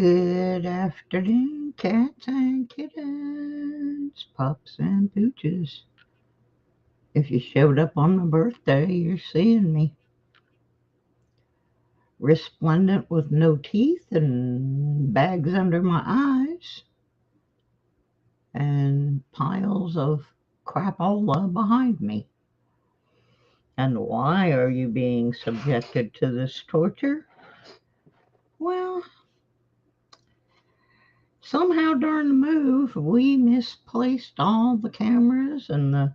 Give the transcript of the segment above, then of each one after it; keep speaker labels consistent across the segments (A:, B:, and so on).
A: Good afternoon, cats and kittens, pups and pooches. If you showed up on my birthday, you're seeing me. Resplendent with no teeth and bags under my eyes and piles of crapola behind me. And why are you being subjected to this torture? Well, somehow during the move, we misplaced all the cameras and the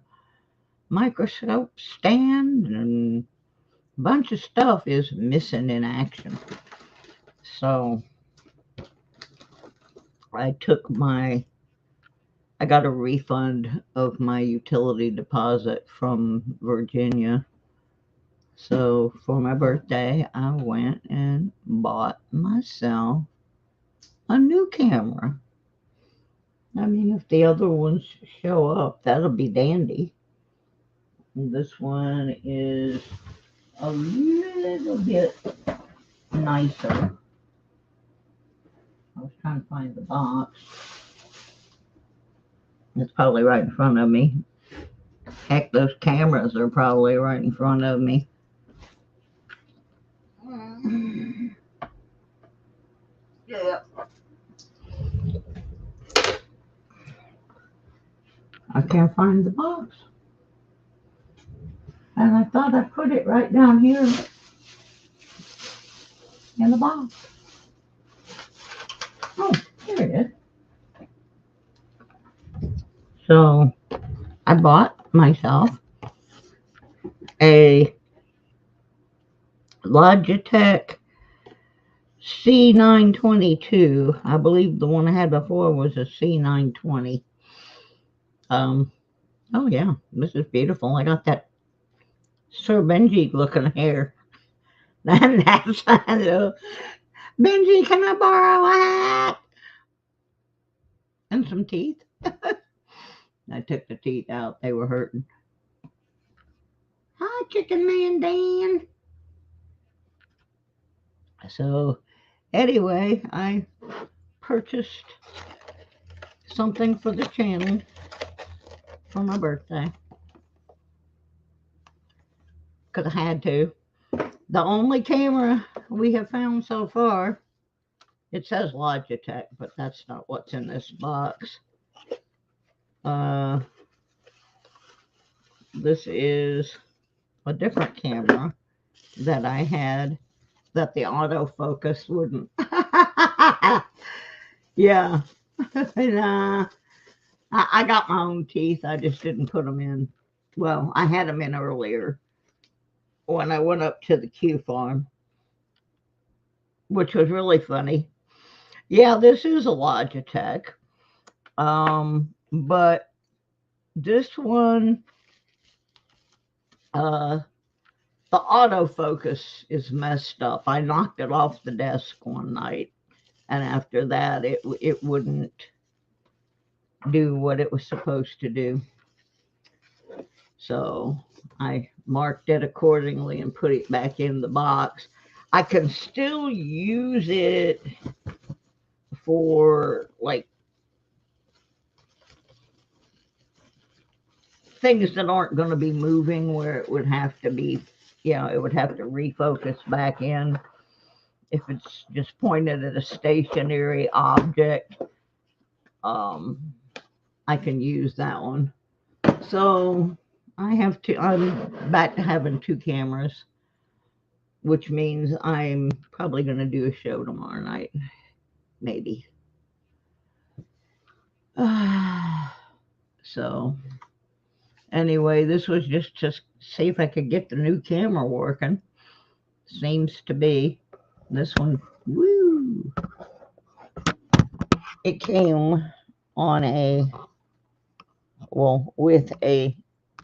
A: microscope stand, and a bunch of stuff is missing in action. So I got a refund of my utility deposit from Virginia. So for my birthday, I went and bought myself a new camera. I mean, if the other ones show up, that'll be dandy. This one is a little bit nicer. I was trying to find the box. It's probably right in front of me. Heck, those cameras are probably right in front of me. Yeah. I can't find the box. And I thought I put it right down here in the box. Oh, here it is. So I bought myself a Logitech C922. I believe the one I had before was a C920. Oh yeah, this is beautiful. I got that Sir Benji looking hair. That's Benji, can I borrow a hat? And some teeth. I took the teeth out. They were hurting. Hi, Chicken Man Dan. So, anyway, I purchased something for the channel for my birthday. Because I had to. The only camera we have found so far, it says Logitech, but that's not what's in this box. This is a different camera that I had that the autofocus wouldn't. Yeah. And, I got my own teeth. I just didn't put them in. Well, I had them in earlier when I went up to the Q farm, which was really funny. Yeah, this is a Logitech. But this one, the autofocus is messed up. I knocked it off the desk one night, and after that, it wouldn't do what it was supposed to do. So I marked it accordingly and put it back in the box. I can still use it for like things that aren't going to be moving, where it would have to be, it would have to refocus back in. If it's just pointed at a stationary object, I can use that one. So I'm back to having two cameras, which means I'm probably going to do a show tomorrow night, maybe. So anyway, this was just to see if I could get the new camera working. Seems to be. This one, woo! It came on with a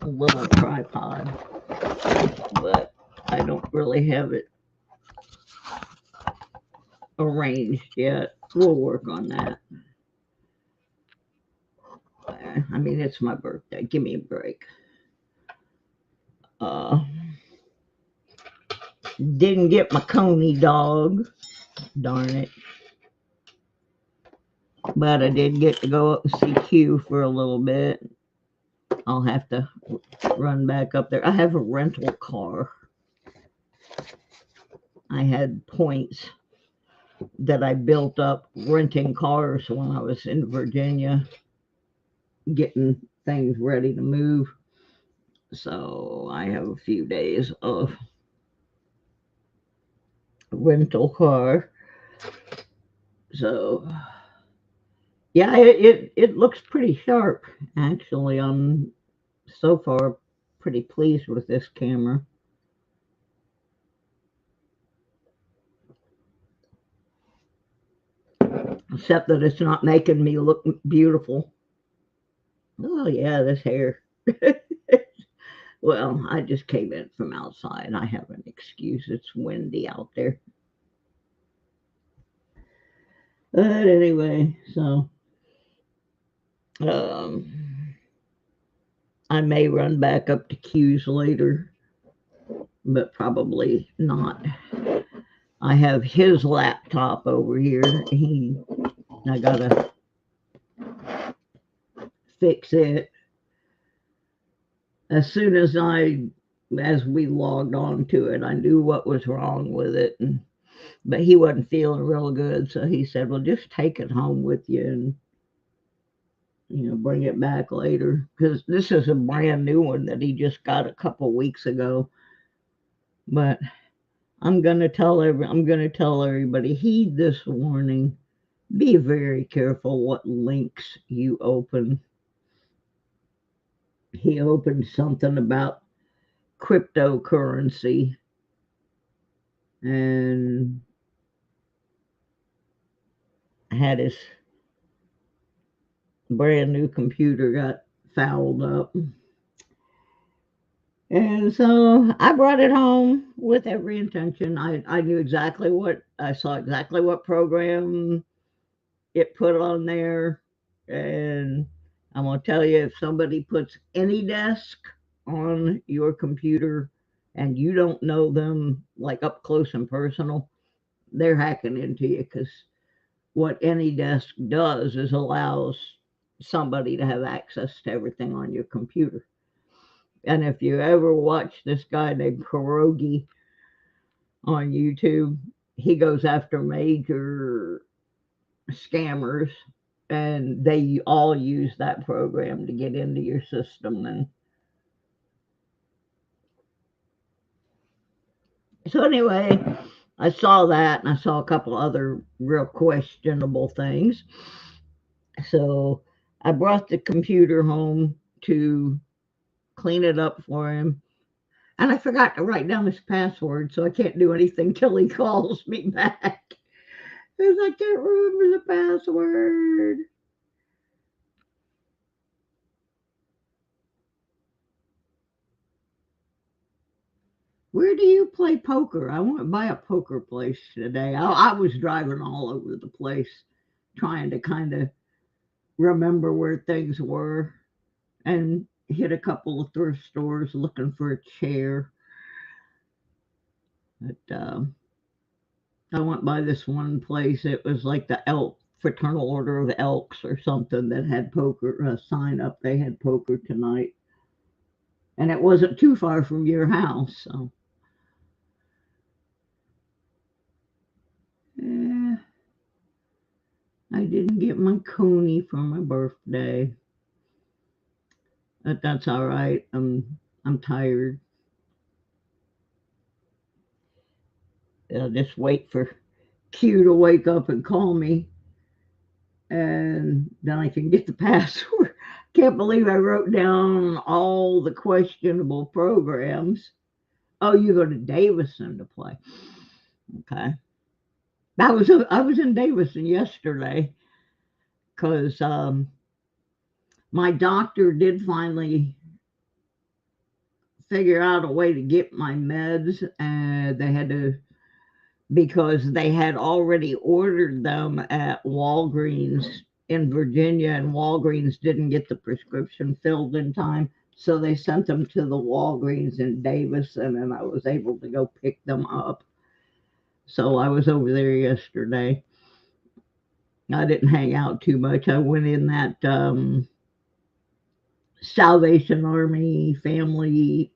A: little tripod, but I don't really have it arranged yet. We'll work on that. I mean, it's my birthday. Give me a break. Didn't get my Coney dog. Darn it. But I did get to go up and see Q for a little bit. I'll have to run back up there. I have a rental car. I had points that I built up renting cars when I was in Virginia, getting things ready to move. So I have a few days of rental car. So yeah, it looks pretty sharp actually. I'm so far pretty pleased with this camera. Except that it's not making me look beautiful. Oh yeah, this hair. Well, I just came in from outside. I have an excuse. It's windy out there. But anyway, so um, I may run back up to Q's later, but probably not. I have his laptop over here. I gotta fix it. As we logged on to it, I knew what was wrong with it, but he wasn't feeling real good, so he said, "Well, just take it home with you and bring it back later." Because this is a brand new one that he just got a couple weeks ago. But I'm gonna tell everybody, heed this warning. Be very careful what links you open. He opened something about cryptocurrency, and had his brand new computer got fouled up. And so I brought it home with every intention. I knew exactly I saw exactly what program it put on there. And I'm going to tell you, if somebody puts AnyDesk on your computer and you don't know them like up close and personal, they're hacking into you, because what AnyDesk does is allows somebody to have access to everything on your computer. And if you ever watch this guy named Pierogi on YouTube, he goes after major scammers, and they all use that program to get into your system. And so anyway, I saw that, and I saw a couple other real questionable things. So I brought the computer home to clean it up for him. And I forgot to write down his password, so I can't do anything till he calls me back. Because I can't remember the password. Where do you play poker? I want to buy a poker place today. I was driving all over the place trying to kind of remember where things were, and hit a couple of thrift stores looking for a chair. But I went by this one place. It was like the Elk Fraternal Order of Elks or something that had poker sign up. They had poker tonight, and it wasn't too far from your house. So yeah, I didn't get my coney for my birthday, but that's all right. I'm tired. I'll just wait for Q to wake up and call me, and then I can get the password. Can't believe I wrote down all the questionable programs. Oh, you go to Davison to play. Okay. I was in Davison yesterday because my doctor did finally figure out a way to get my meds, and they had to, because they had already ordered them at Walgreens in Virginia, and Walgreens didn't get the prescription filled in time. So they sent them to the Walgreens in Davison, and I was able to go pick them up. So I was over there yesterday. I didn't hang out too much. I went in that Salvation Army family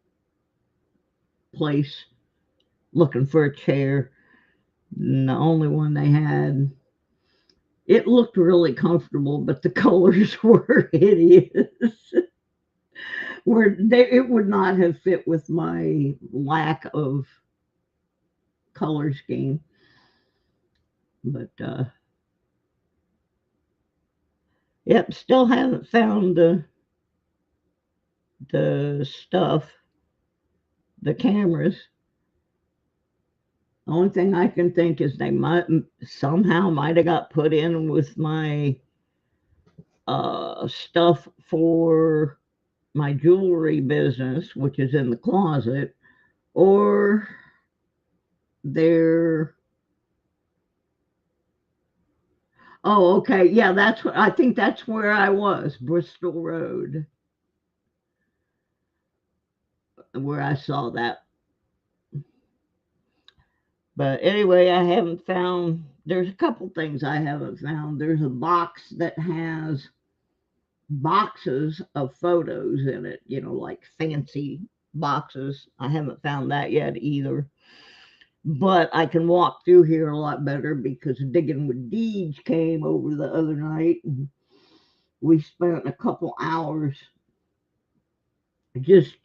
A: place looking for a chair. And the only one they had, it looked really comfortable, but the colors were hideous. It would not have fit with my lack of color scheme. But yep, still haven't found the stuff, the cameras. The only thing I can think is they might have got put in with my stuff for my jewelry business, which is in the closet, or they're oh, okay, yeah, that's what I think. That's where I was, Bristol Road, where I saw that. But anyway, I haven't found. There's a couple things I haven't found. There's a box that has boxes of photos in it, like fancy boxes. I haven't found that yet either. But I can walk through here a lot better because Digging with Deej came over the other night, and we spent a couple hours just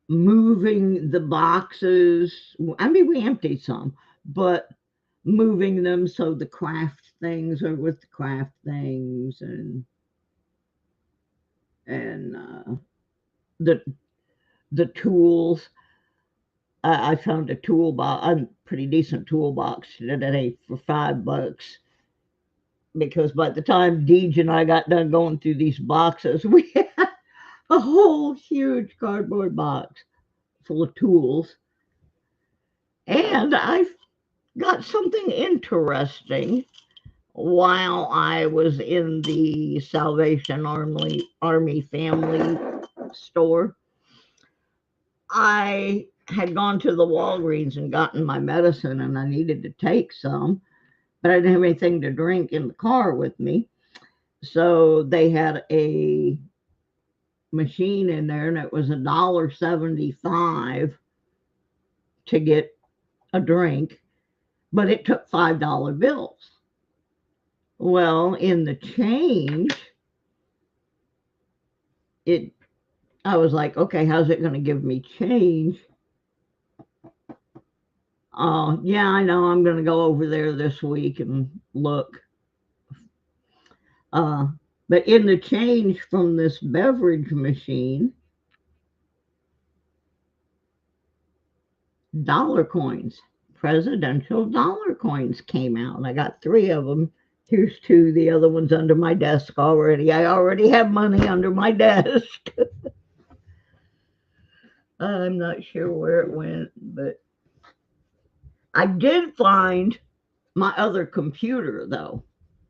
A: moving the boxes. I mean, we emptied some, but moving them so the craft things are with the craft things, and the the tools. I found a toolbox, a pretty decent toolbox today for $5 because by the time Deej and I got done going through these boxes, we had a whole huge cardboard box full of tools. And I got something interesting while I was in the Salvation Army family store. I had gone to the Walgreens and gotten my medicine, and I needed to take some, but I didn't have anything to drink in the car with me. So they had a machine in there, and it was $1.75 to get a drink, but it took $5 bills. Well, in the change, it I was like, okay, how's it going to give me change? Oh, yeah, I know. I'm going to go over there this week and look. Uh, but in the change from this beverage machine, dollar coins, presidential dollar coins came out. I got 3 of them. Here's 2. The other one's under my desk already. I already have money under my desk. I'm not sure where it went, but I did find my other computer, though,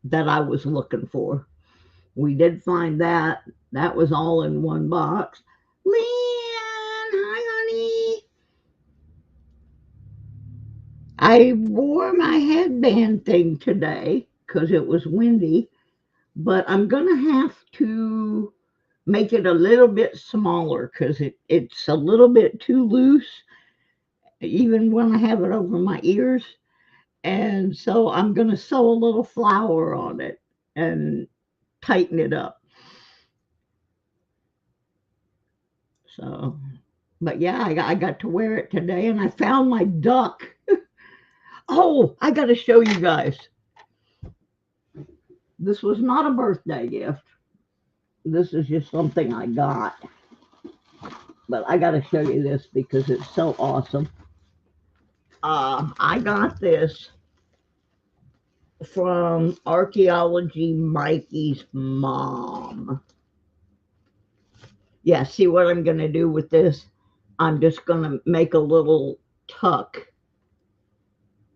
A: that I was looking for. We did find that. That was all in one box. Leanne, hi, honey. I wore my headband thing today because it was windy, but I'm going to have to make it a little bit smaller because it's a little bit too loose, even when I have it over my ears. And so I'm going to sew a little flower on it and tighten it up. So, but yeah, I got to wear it today, and I found my duck. Oh, I got to show you guys. This was not a birthday gift. This is just something I got. But I got to show you this because it's so awesome. I got this from Archaeology Mikey's mom. Yeah, see what I'm going to do with this? I'm just going to make a little tuck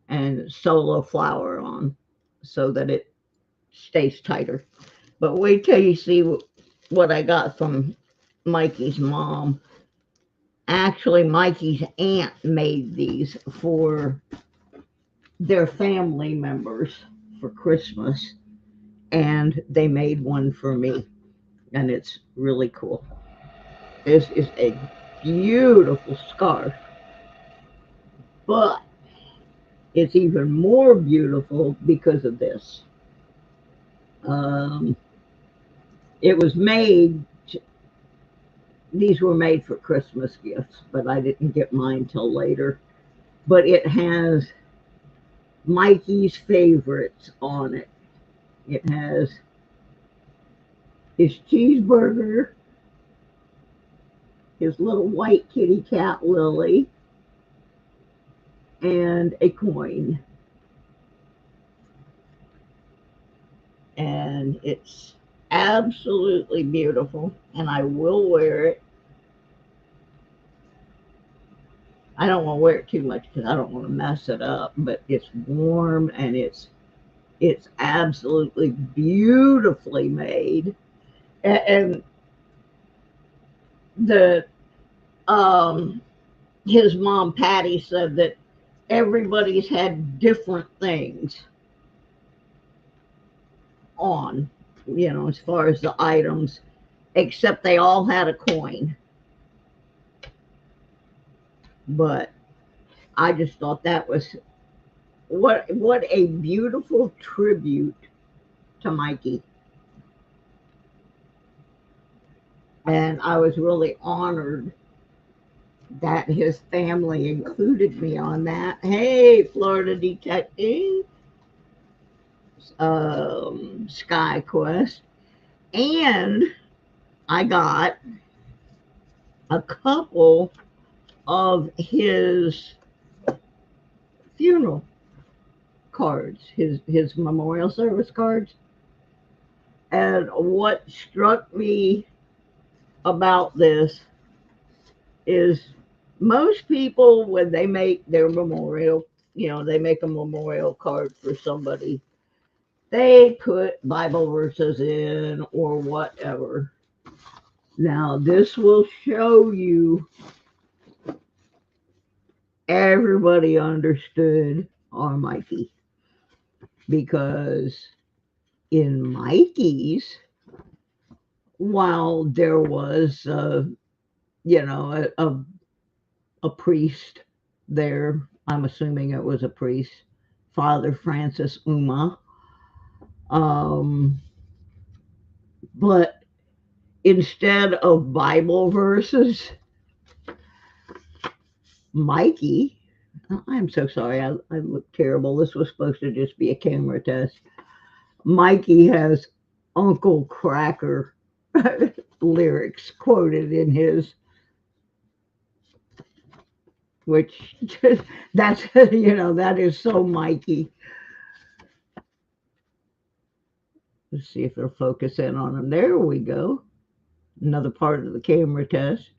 A: and sew a flower on so that it stays tighter. But wait till you see what I got from Mikey's mom. Actually, Mikey's aunt made these for their family members. for Christmas, and they made one for me, and it's really cool. This is a beautiful scarf, but it's even more beautiful because of this. Um, it was made, these were made for Christmas gifts, but I didn't get mine till later. But it has Mikey's favorites on it. It has his cheeseburger, his little white kitty cat Lily, and a coin. And it's absolutely beautiful, and I will wear it. I don't want to wear it too much because I don't want to mess it up, but it's warm and it's absolutely beautifully made. And the um his mom Patty said that everybody's had different things on, as far as the items, except they all had a coin. But I just thought that was what a beautiful tribute to Mikey. And I was really honored that his family included me on that. Hey, Florida Detective, Sky Quest. And I got a couple of his funeral cards, his memorial service cards. And what struck me about this is most people, when they make their memorial, they make a memorial card for somebody, they put Bible verses in or whatever. Now, this will show you everybody understood our Mikey, because in Mikey's, while there was, a priest there, I'm assuming it was a priest, Father Francis Uma, um, but instead of Bible verses, Mikey, I'm so sorry, I look terrible. This was supposed to just be a camera test. Mikey has Uncle Cracker lyrics quoted in his, which that's, that is so Mikey. Let's see if they'll focus in on him. There we go. Another part of the camera test.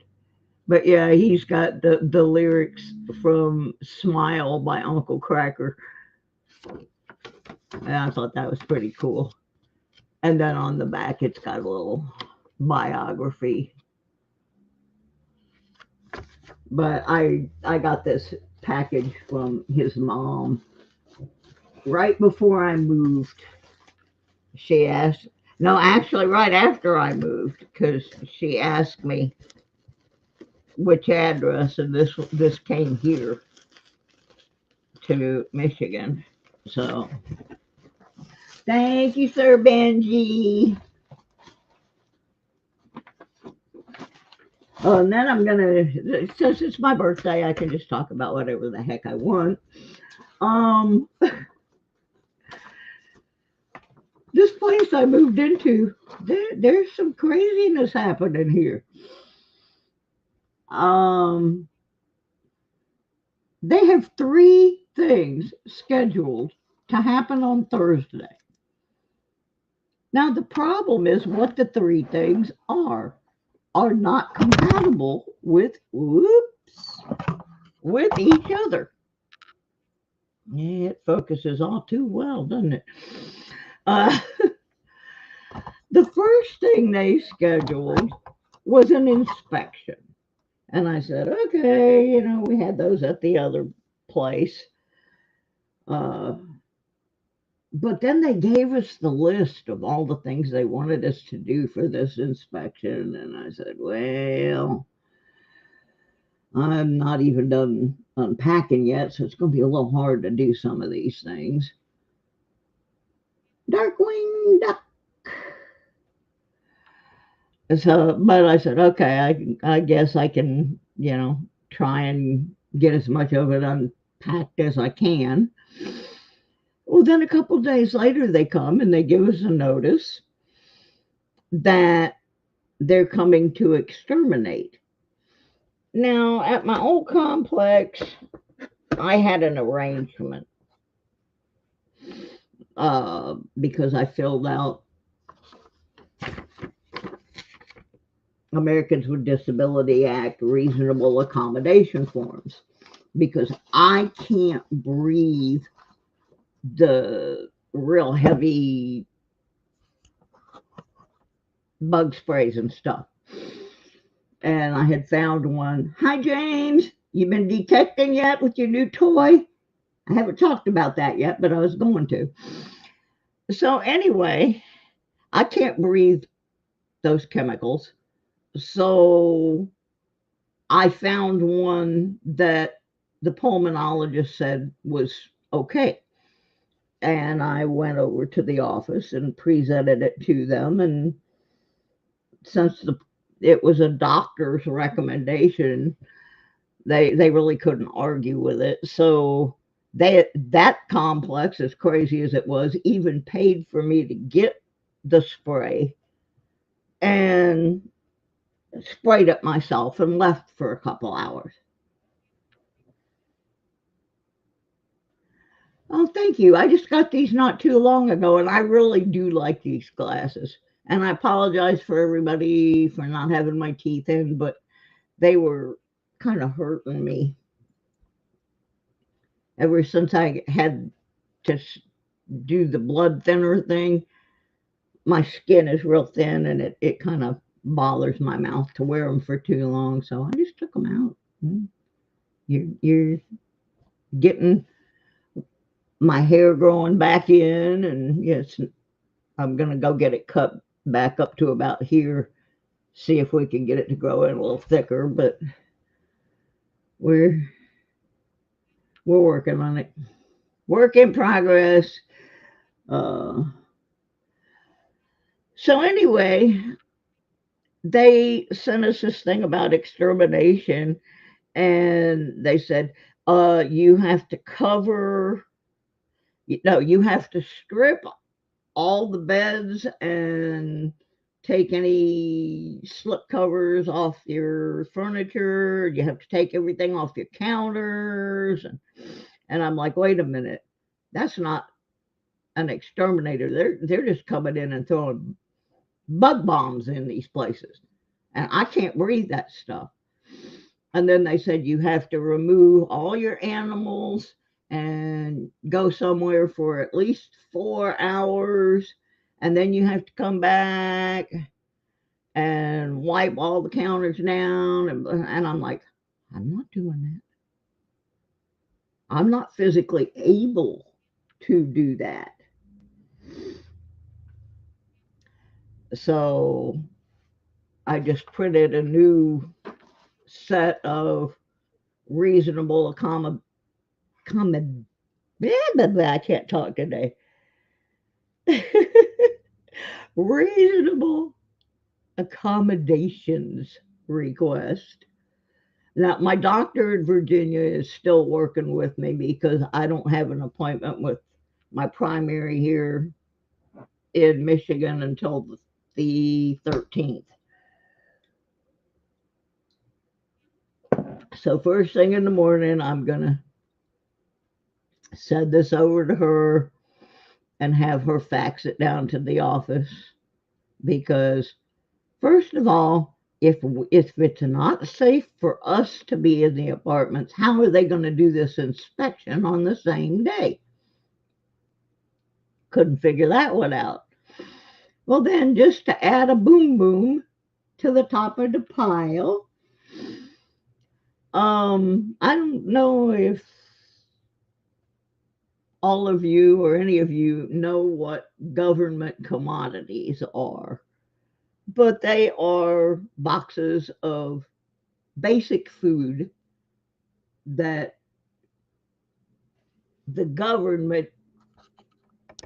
A: But yeah, he's got the lyrics from Smile by Uncle Cracker. And I thought that was pretty cool. And then on the back, it's got a little biography. But I got this package from his mom right before I moved. She asked, no, actually, right after I moved, because she asked me which address, and this came here to Michigan. So thank you, Sir Benji. Oh, and then I'm gonna, since it's my birthday, I can just talk about whatever the heck I want. Um, this place I moved into, there's some craziness happening here. Um, they have 3 things scheduled to happen on Thursday. Now the problem is what the 3 things are not compatible with each other. Yeah, it focuses all too well, doesn't it? Uh, the first thing they scheduled was an inspection. And I said, okay, we had those at the other place. Uh, But then they gave us the list of all the things they wanted us to do for this inspection. And I said, well, I'm not even done unpacking yet, so it's going to be a little hard to do some of these things. Darkwing Duck. So, but I said, okay, I guess I can, try and get as much of it unpacked as I can. Well, then a couple of days later, they come and they give us a notice that they're coming to exterminate. Now, at my old complex, I had an arrangement because I filled out Americans with Disability Act reasonable accommodation forms because I can't breathe the real heavy bug sprays and stuff. And I had found one. Hi, James. You been detecting yet with your new toy? I haven't talked about that yet, but I was going to. So, anyway, I can't breathe those chemicals. So, I found one that the pulmonologist said was okay. And I went over to the office and presented it to them. And since it was a doctor's recommendation, they really couldn't argue with it. So that complex, as crazy as it was, even paid for me to get the spray and sprayed it myself and left for a couple hours. Oh, thank you. I just got these not too long ago, and I really do like these glasses. And I apologize for everybody for not having my teeth in, but they were kind of hurting me ever since I had to do the blood thinner thing. My skin is real thin, and it kind of bothers my mouth to wear them for too long. So I just took them out. You're getting my hair growing back in, and yes, I'm gonna go get it cut back up to about here. See if we can get it to grow in a little thicker, but we're we're working on it. Work in progress. Uh, so anyway, they sent us this thing about extermination, and they said, you have to cover, no, you have to strip all the beds and take any slip covers off your furniture. You have to take everything off your counters. And I'm like, wait a minute, that's not an exterminator. They're just coming in and throwing bug bombs in these places. And I can't breathe that stuff. And then they said you have to remove all your animals and go somewhere for at least 4 hours. And then you have to come back and wipe all the counters down. And I'm like, I'm not doing that. I'm not physically able to do that. So I just printed a new set of reasonable I can't talk today. Reasonable accommodations request. Now, my doctor in Virginia is still working with me because I don't have an appointment with my primary here in Michigan until the 13th. So, first thing in the morning, I'm going to send this over to her and have her fax it down to the office because, first of all, if it's not safe for us to be in the apartments, how are they going to do this inspection on the same day? Couldn't figure that one out. Well, then, just to add a boom boom to the top of the pile, I don't know if all of you or any of you know what government commodities are, but they are boxes of basic food that the government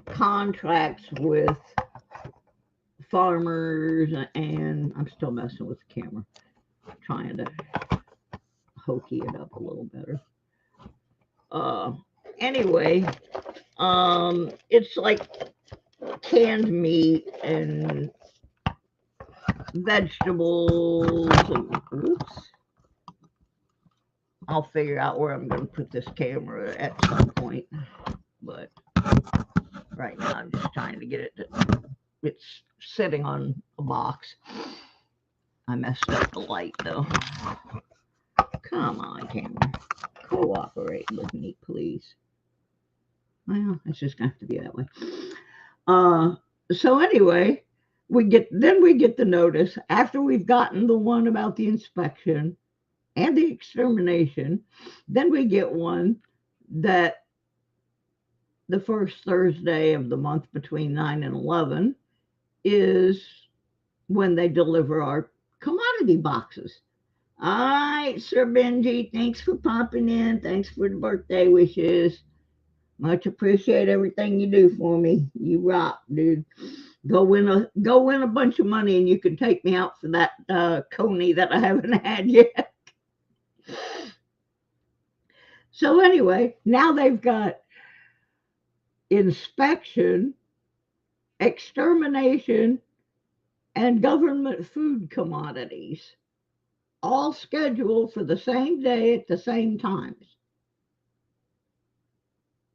A: contracts with farmers, and I'm still messing with the camera, trying to hokey it up a little better. Uh, anyway, it's like canned meat and vegetables. And, oops, I'll figure out where I'm going to put this camera at some point, but right now I'm just trying to get it to, it's sitting on a box. I messed up the light though. Come on, camera. Cooperate with me, please. Well, it's just gonna have to be that way. Uh, so anyway, we get the notice after we've gotten the one about the inspection and the extermination. Then we get one that the first Thursday of the month between 9 and 11 is when they deliver our commodity boxes. All right, Sir Benji, thanks for popping in. Thanks for the birthday wishes. Much appreciate everything you do for me. You rock, dude. Go win a bunch of money, and you can take me out for that coney that I haven't had yet. So anyway, now they've got inspection, extermination, and government food commodities all scheduled for the same day at the same times.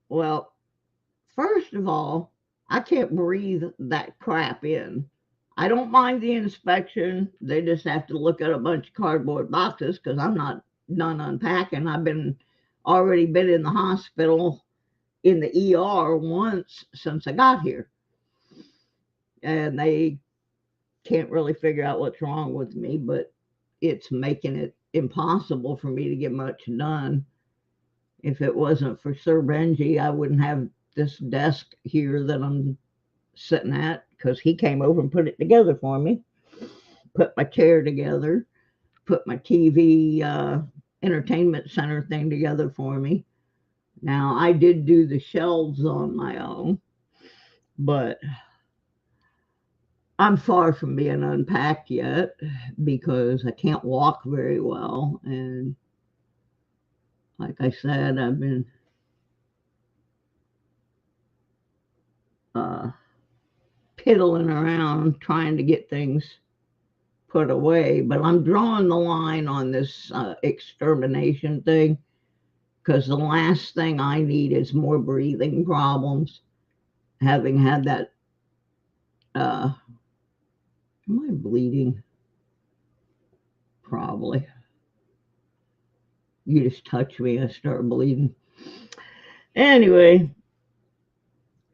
A: Well, first of all, I can't breathe that crap in. I don't mind the inspection. They just have to look at a bunch of cardboard boxes because I'm not done unpacking. Already been in the hospital in the ER once since I got here. And they can't really figure out what's wrong with me, but it's making it impossible for me to get much done. If it wasn't for Sir Benji, I wouldn't have this desk here that I'm sitting at because he came over and put it together for me, put my chair together, put my TV entertainment center thing together for me. Now, I did do the shelves on my own, but I'm far from being unpacked yet because I can't walk very well. And like I said, I've been piddling around trying to get things put away, but I'm drawing the line on this extermination thing because the last thing I need is more breathing problems. Having had that, am I bleeding? Probably. You just touch me, I start bleeding. Anyway,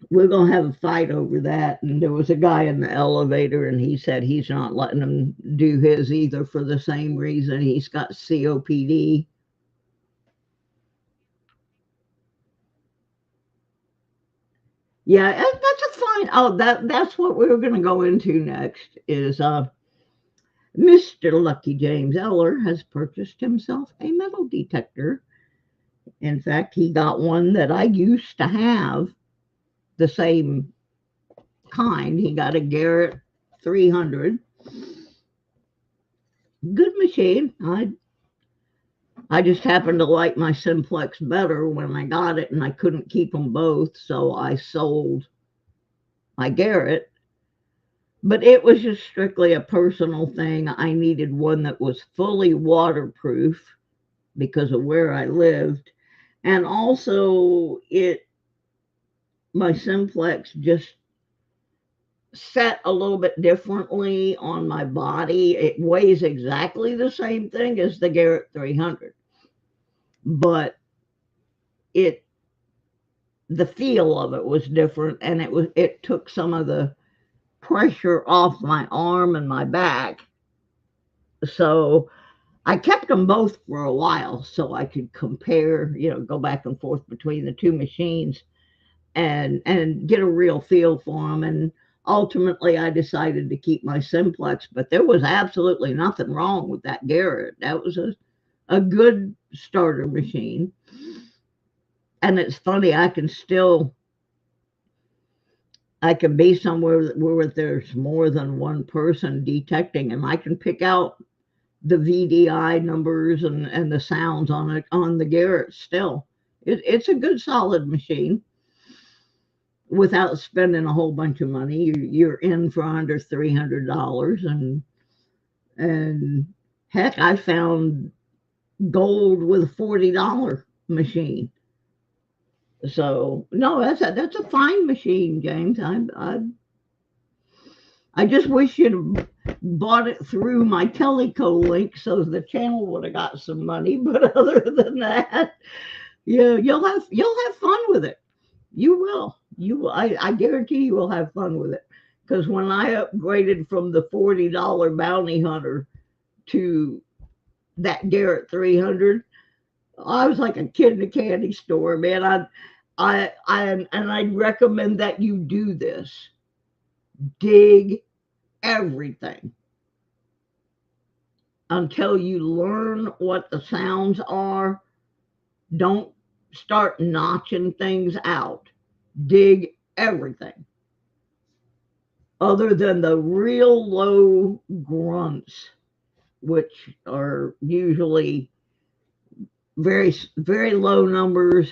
A: we're going to have a fight over that. And there was a guy in the elevator, and he said he's not letting him do his either for the same reason. He's got COPD. Yeah, that's a fine. Oh, that's what we were going to go into next. Is Mr. Lucky James Eller has purchased himself a metal detector. In fact, he got one that I used to have, the same kind. He got a Garrett 300. Good machine. I just happened to like my Simplex better when I got it, and I couldn't keep them both, so I sold my Garrett. But it was just strictly a personal thing. I needed one that was fully waterproof because of where I lived. And also my Simplex just set a little bit differently on my body. It weighs exactly the same thing as the Garrett 300, but it the feel of it was different, and it took some of the pressure off my arm and my back. So I kept them both for a while so I could compare, go back and forth between the two machines. and get a real feel for them. And ultimately, I decided to keep my simplex, but there was absolutely nothing wrong with that Garrett. That was a good starter machine. And it's funny, I can be somewhere where there's more than one person detecting, and I can pick out the VDI numbers and the sounds on it on the Garrett still. It's a good solid machine without spending a whole bunch of money. You're in for under $300, and heck, I found gold with a $40 machine. So no, that's a fine machine, James. I just wish you'd bought it through my Teleco link so the channel would have got some money. But other than that, yeah, you'll have fun with it. You will. I guarantee you will have fun with it. Because when I upgraded from the $40 bounty hunter to that Garrett 300, I was like a kid in a candy store, man. I'd recommend that you do this. Dig everything until you learn what the sounds are. Don't start notching things out. Dig everything other than the real low grunts, which are usually very low numbers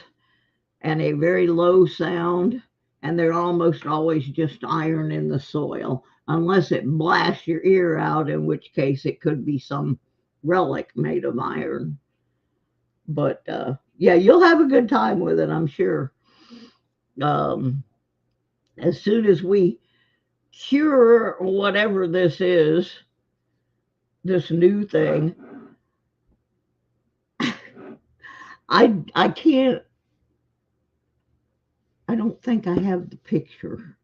A: and a very low sound, and they're almost always just iron in the soil, unless it blasts your ear out, in which case it could be some relic made of iron. But yeah, you'll have a good time with it, I'm sure. Um, as soon as we cure whatever this is, this new thing, I can't. I don't think I have the picture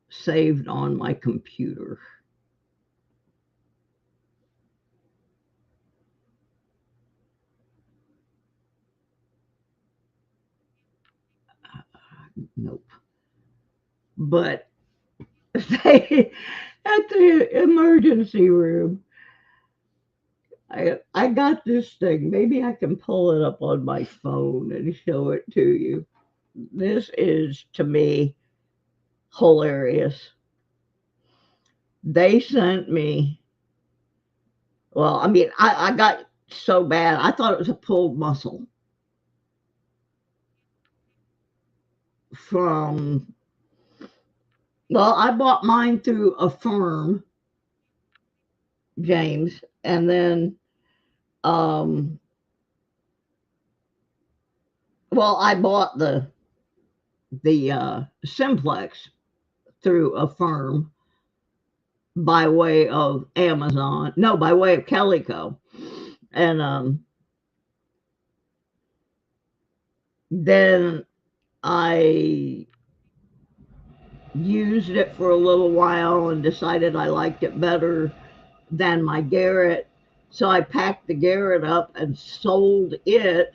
A: saved on my computer. Nope. But they at the emergency room, I got this thing. Maybe I can pull it up on my phone and show it to you. This is to me hilarious. They sent me. Well, I mean, I got so bad. I thought it was a pulled muscle from. Well, I bought mine through a firm, James, and then um, well, I bought the simplex through a firm by way of Amazon. No, by way of Calico, and then I used it for a little while and decided I liked it better than my Garrett. So I packed the Garrett up and sold it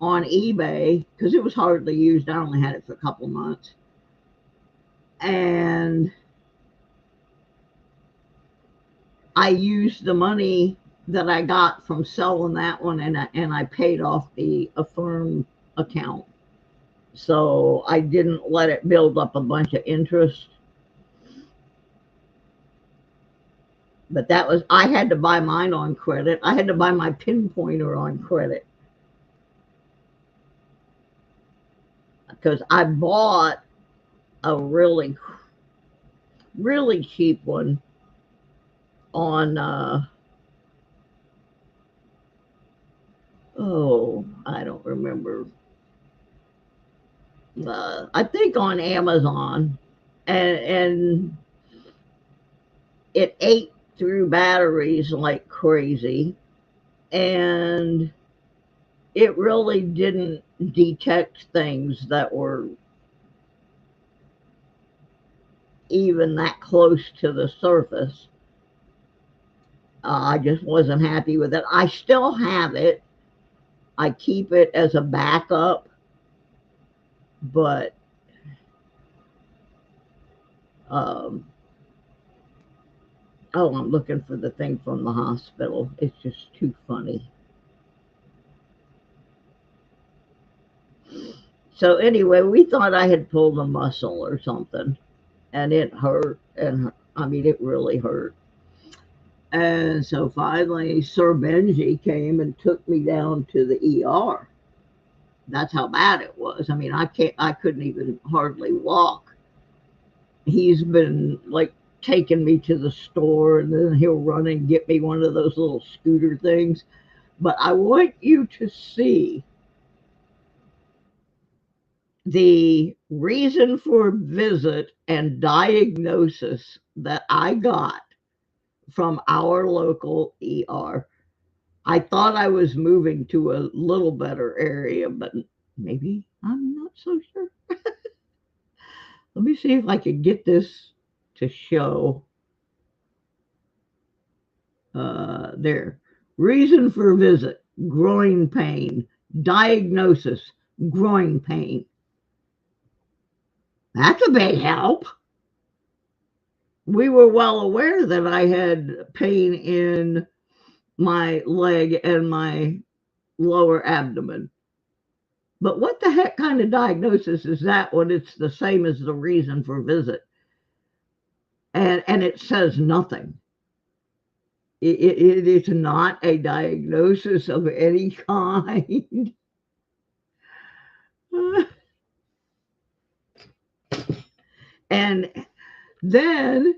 A: on eBay because it was hardly used. I only had it for a couple of months. And I used the money that I got from selling that one, and I paid off the Affirm account. So I didn't let it build up a bunch of interest. But that was, I had to buy mine on credit. I had to buy my pinpointer on credit because I bought a really cheap one on, oh, I don't remember. I think on Amazon, and it ate through batteries like crazy, and it really didn't detect things that were even that close to the surface. I just wasn't happy with it. I still have it. I keep it as a backup But um, oh, I'm looking for the thing from the hospital. It's just too funny. So anyway, we thought I had pulled a muscle or something, and it hurt, and I mean it really hurt. And so finally, Sir Benji came and took me down to the ER. That's how bad it was. I mean, I couldn't even hardly walk. He's been like taking me to the store, and then he'll run and get me one of those little scooter things. But I want you to see the reason for visit and diagnosis that I got from our local ER. I thought I was moving to a little better area, but maybe I'm not so sure. Let me see if I can get this to show. There. Reason for visit, groin pain. Diagnosis, groin pain. That's a big help. We were well aware that I had pain in my leg and my lower abdomen. But what the heck kind of diagnosis is that when it's the same as the reason for visit? And it says nothing. It is not a diagnosis of any kind. And then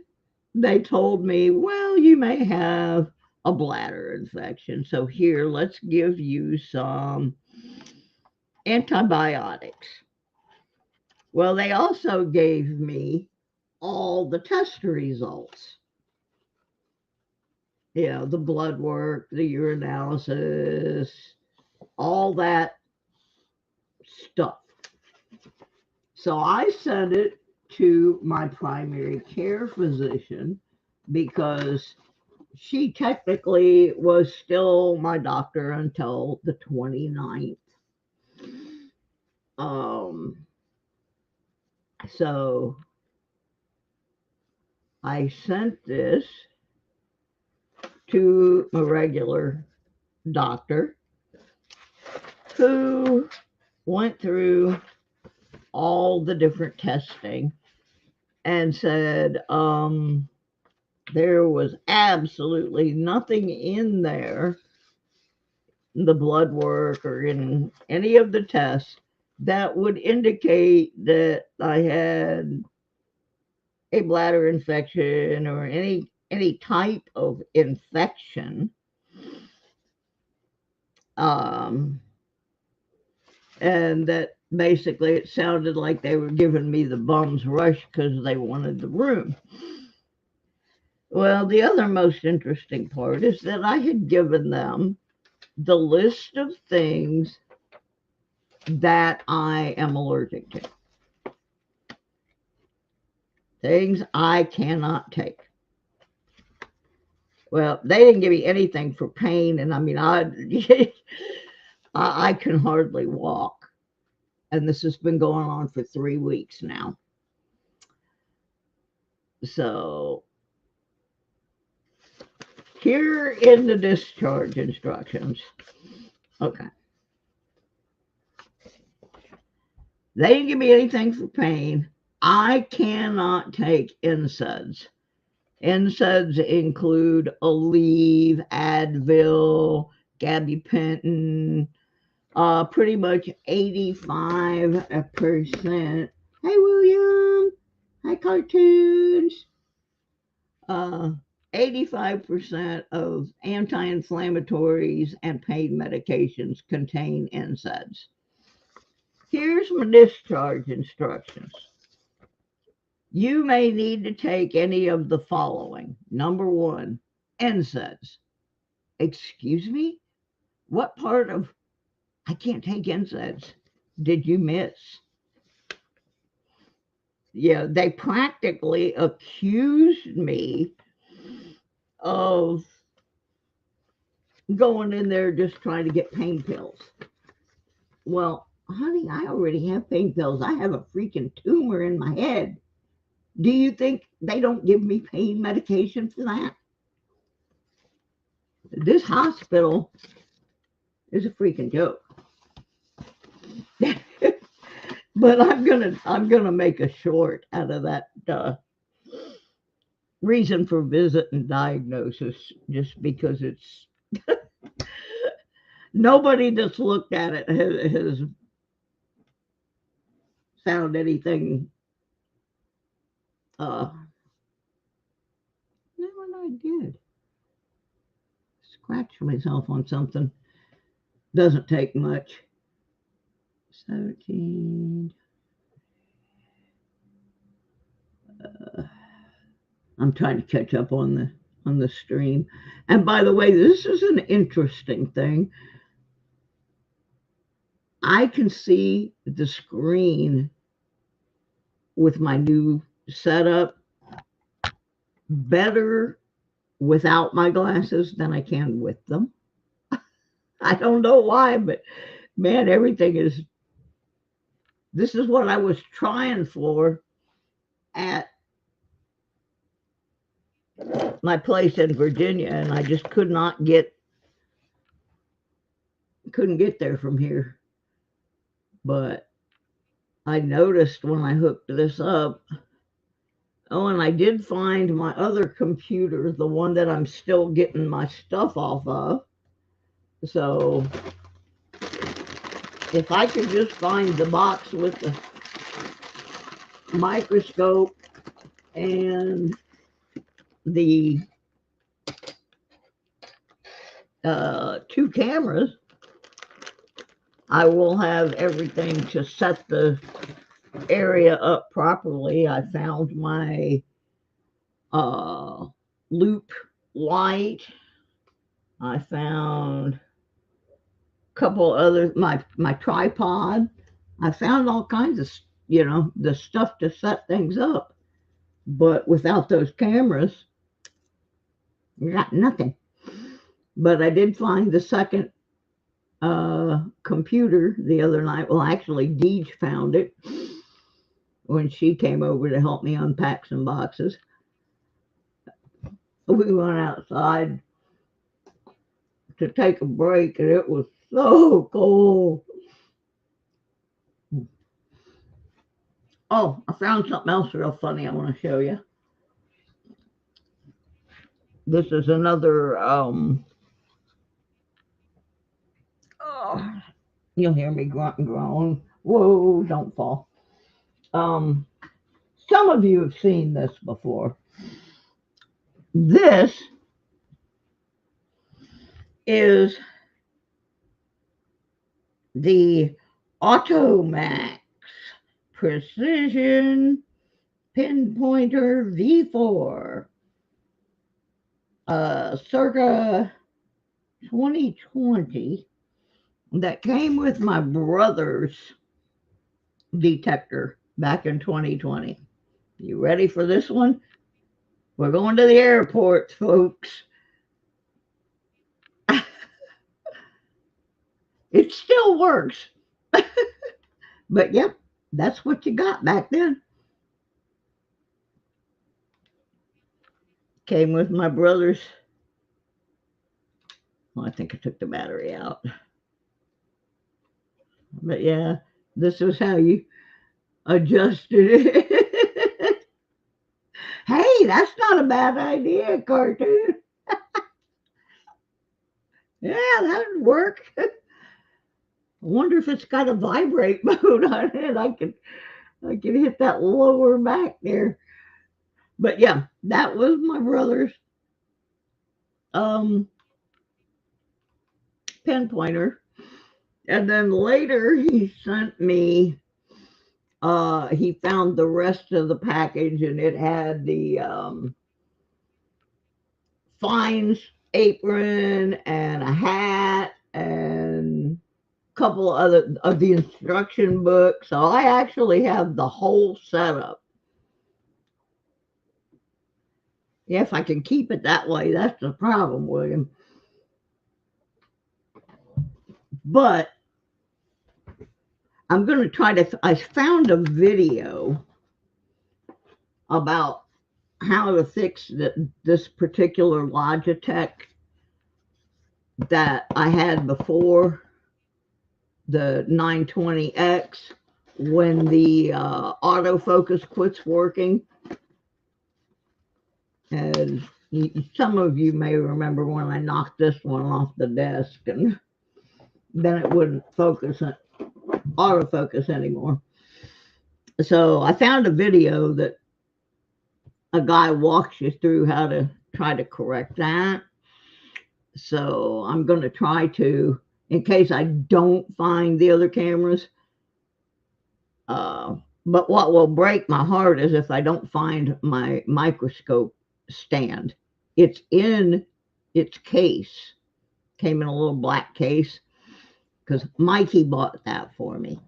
A: they told me, well, you may have a bladder infection. So here, let's give you some antibiotics. Well, they also gave me all the test results. You know, the blood work, the urinalysis, all that stuff. So I sent it to my primary care physician because she technically was still my doctor until the 29th. Um, so I sent this to a regular doctor who went through all the different testing and said there was absolutely nothing in there, the blood work or in any of the tests, that would indicate that I had a bladder infection or any type of infection. Um, and that basically it sounded like they were giving me the bum's rush because they wanted the room. Well, the other most interesting part is that I had given them the list of things that I am allergic to, things I cannot take. Well, they didn't give me anything for pain, and I mean, I can hardly walk, and this has been going on for 3 weeks now. So here in the discharge instructions, okay, they didn't give me anything for pain. I cannot take NSAIDs. NSAIDs include Aleve, Advil, gabapentin, pretty much 85%. Hey, William. Hi, cartoons. Uh, 85% of anti-inflammatories and pain medications contain NSAIDs. Here's my discharge instructions. You may need to take any of the following. Number one, NSAIDs. Excuse me? What part of I can't take NSAIDs did you miss? Yeah, they practically accused me of going in there just trying to get pain pills. Well, honey, I already have pain pills. I have a freaking tumor in my head. Do you think they don't give me pain medication for that? This hospital is a freaking joke. But I'm gonna make a short out of that reason for visit and diagnosis, just because it's nobody that's looked at it has found anything. No, what I did scratch myself on something. Doesn't take much. 17. I'm trying to catch up on the stream. And by the way, this is an interesting thing. I can see the screen with my new setup better without my glasses than I can with them. I don't know why, but man, everything is. This is what I was trying for at my place in Virginia, and I just couldn't get there from here. But I noticed when I hooked this up. Oh, and I did find my other computer, the one that I'm still getting my stuff off of. So if I could just find the box with the microscope and the two cameras, I will have everything to set the area up properly. I found my loop light. I found a couple other my tripod. I found all kinds of the stuff to set things up. But without those cameras, you got nothing. But I did find the second computer the other night. Well, actually, Deej found it when she came over to help me unpack some boxes. We went outside to take a break, and it was so cold. Oh, I found something else real funny I want to show you. This is another, oh, you'll hear me grunt and groan. Whoa, don't fall. Some of you have seen this before. This is the Automax Precision Pinpointer V4, circa 2020, that came with my brother's detector back in 2020. You ready for this one? We're going to the airport, folks. It still works. But yep, that's what you got back then. Came with my brother's. Well, I think I took the battery out. But yeah, this is how you adjusted it. Hey, that's not a bad idea, cartoon. Yeah, that would work. I wonder if it's got a vibrate mode on it. I can hit that lower back there. But yeah, that was my brother's um pinpointer. And then later he sent me he found the rest of the package, and it had the fines apron and a hat and a couple other of the instruction book. So I actually have the whole setup. Yeah, if I can keep it that way, that's the problem, William. But I'm going to try to, I found a video about how to fix this particular Logitech that I had before, the 920X, when the autofocus quits working. And some of you may remember when I knocked this one off the desk and then it wouldn't autofocus anymore. So I found a video that a guy walks you through how to try to correct that. So I'm going to try to, in case I don't find the other cameras. But what will break my heart is if I don't find my microscope stand. It's in its case. Came in a little black case because Mikey bought that for me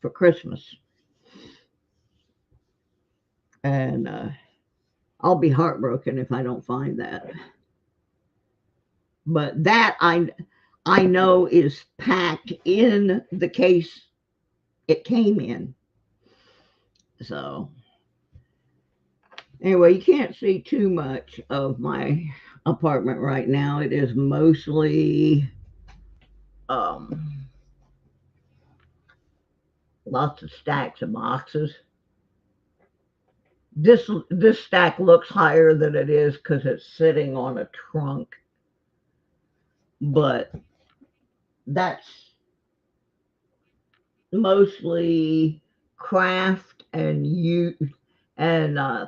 A: for Christmas. And I'll be heartbroken if I don't find that. But that I know is packed in the case it came in. So anyway, you can't see too much of my apartment right now. It is mostly lots of stacks of boxes. This stack looks higher than it is because it's sitting on a trunk, but that's mostly craft and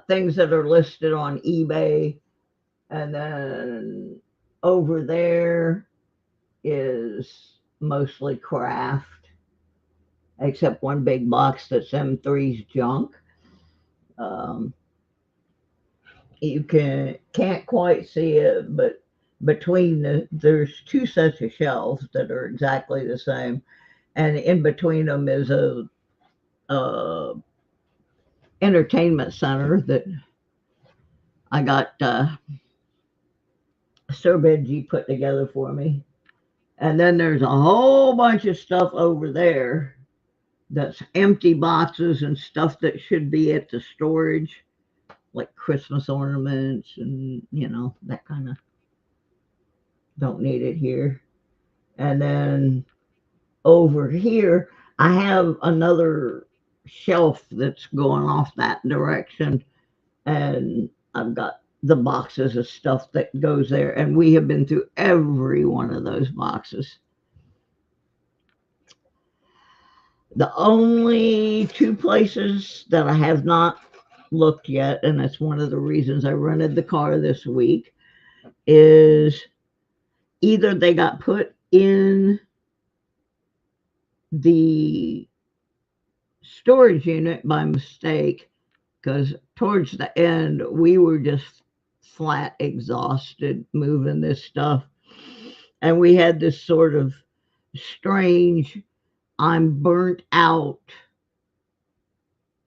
A: things that are listed on eBay. And then over there is mostly craft, except one big box that's M3's junk. You can't quite see it, but there's two sets of shelves that are exactly the same, and in between them is a entertainment center that I got Sir Benji put together for me. And then there's a whole bunch of stuff over there that's empty boxes and stuff that should be at the storage, like Christmas ornaments and, that kind of, don't need it here. And then over here, I have another shelf that's going off that direction. And I've got the boxes of stuff that goes there. And we have been through every one of those boxes. The only two places that I have not looked yet, and that's one of the reasons I rented the car this week, is either they got put in the storage unit by mistake, because towards the end we were just flat exhausted moving this stuff, and we had this sort of strange I'm burnt out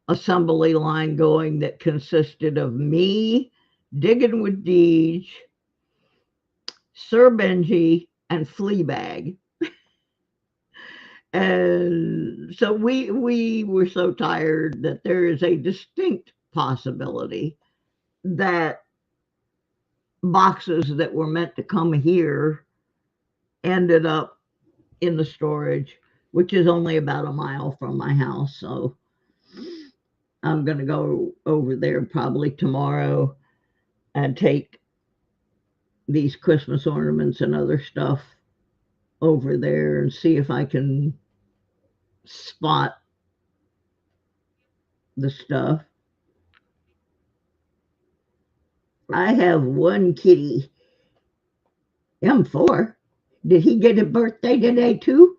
A: assembly line going that consisted of me digging with Deej, Sir Benji, and Fleabag. And so we were so tired that there is a distinct possibility that boxes that were meant to come here ended up in the storage, which is only about a mile from my house. So I'm going to go over there probably tomorrow and take these Christmas ornaments and other stuff over there and see if I can spot the stuff. I have one kitty, M4. Did he get a birthday today too?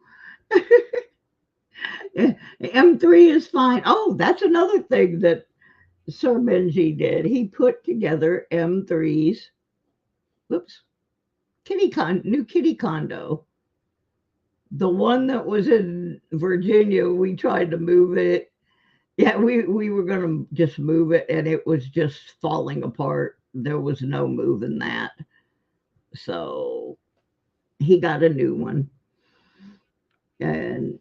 A: M3 is fine. Oh, that's another thing that Sir Benji did. He put together M3's, whoops, new kitty condo. The one that was in Virginia, we tried to move it. Yeah, we were going to just move it, and it was just falling apart. There was no moving that. So he got a new one. And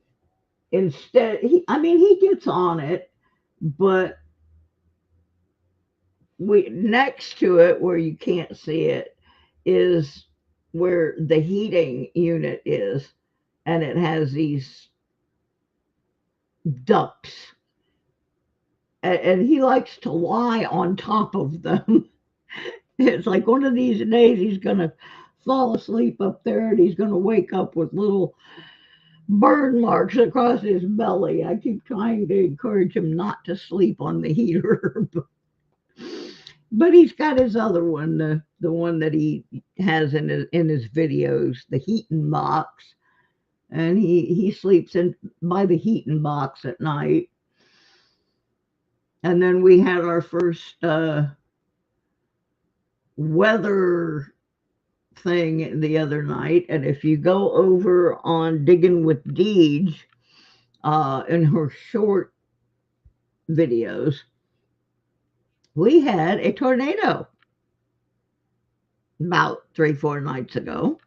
A: instead, I mean, he gets on it, but we next to it where you can't see it is where the heating unit is, and it has these ducts, and he likes to lie on top of them. It's like one of these days he's gonna fall asleep up there, and he's gonna wake up with little burn marks across his belly. I keep trying to encourage him not to sleep on the heater, but he's got his other one, the one that he has in his videos, the heating box, and he sleeps in by the heating box at night. And then we had our first weather thing the other night, and if you go over on Digging with Deej in her short videos, we had a tornado about 3, 4 nights ago,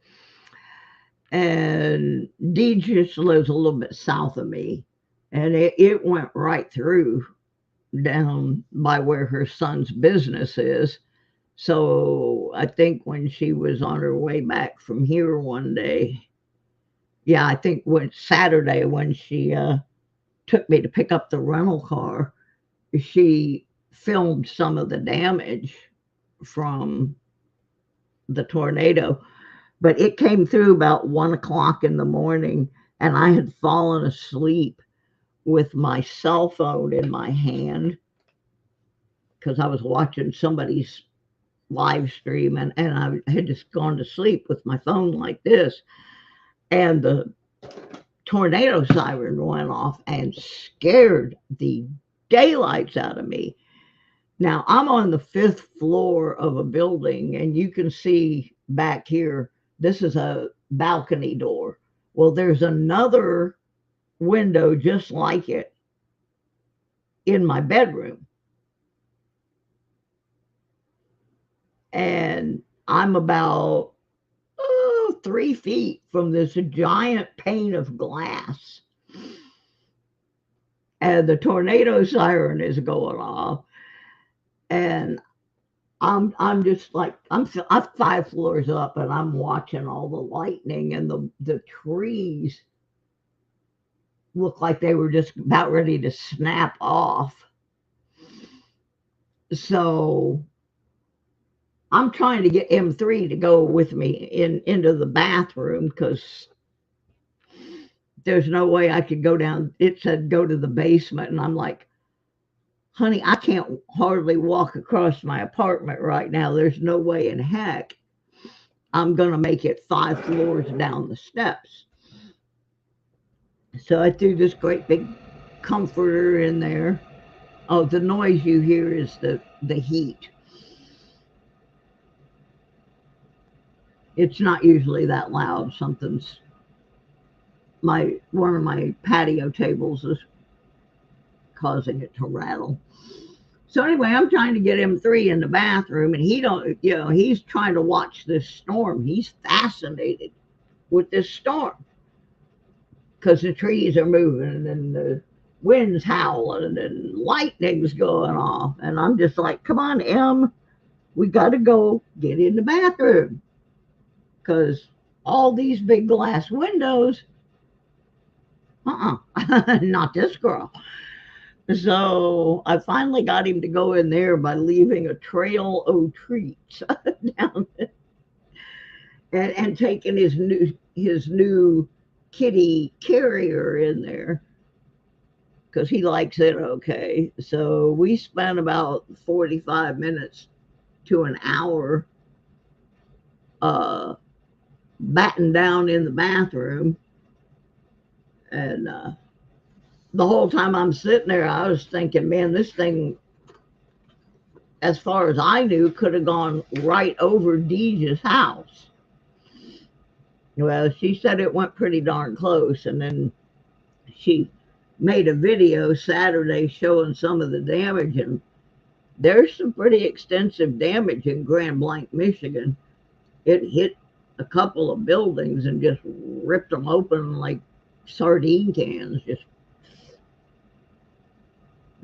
A: and Deej just lives a little bit south of me, and it went right through down by where her son's business is. So I think when she was on her way back from here one day, yeah, I think when Saturday when she took me to pick up the rental car, she filmed some of the damage from the tornado. But it came through about 1 o'clock in the morning, and I had fallen asleep with my cell phone in my hand because I was watching somebody's live stream, and I had just gone to sleep with my phone like this, and the tornado siren went off and scared the daylights out of me. Now I'm on the 5th floor of a building, and you can see back here, this is a balcony door. Well, there's another window just like it in my bedroom. And I'm about 3 feet from this giant pane of glass. And the tornado siren is going off. And I'm just like I'm 5 floors up, and I'm watching all the lightning, and the trees look like they were just about ready to snap off. So I'm trying to get M3 to go with me into the bathroom because there's no way I could go down. It said go to the basement, and I'm like, honey, I can't hardly walk across my apartment right now. There's no way in heck I'm going to make it 5 floors down the steps. So I threw this great big comforter in there. Oh, the noise you hear is the heat. It's not usually that loud. One of my patio tables is causing it to rattle. So anyway, I'm trying to get M3 in the bathroom, and he's trying to watch this storm. He's fascinated with this storm because the trees are moving, and the wind's howling, and lightning's going off. And I'm just like, come on, M, we got to go get in the bathroom because all these big glass windows, not this girl. So I finally got him to go in there by leaving a trail of treats down there, and taking his new kitty carrier in there because he likes it. Okay, so we spent about 45 minutes to an hour batting down in the bathroom, and the whole time I'm sitting there, I was thinking, man, this thing, as far as I knew, could have gone right over Deej's house. Well, she said it went pretty darn close, and then she made a video Saturday showing some of the damage, and there's some pretty extensive damage in Grand Blanc, Michigan. It hit a couple of buildings and just ripped them open like sardine cans, just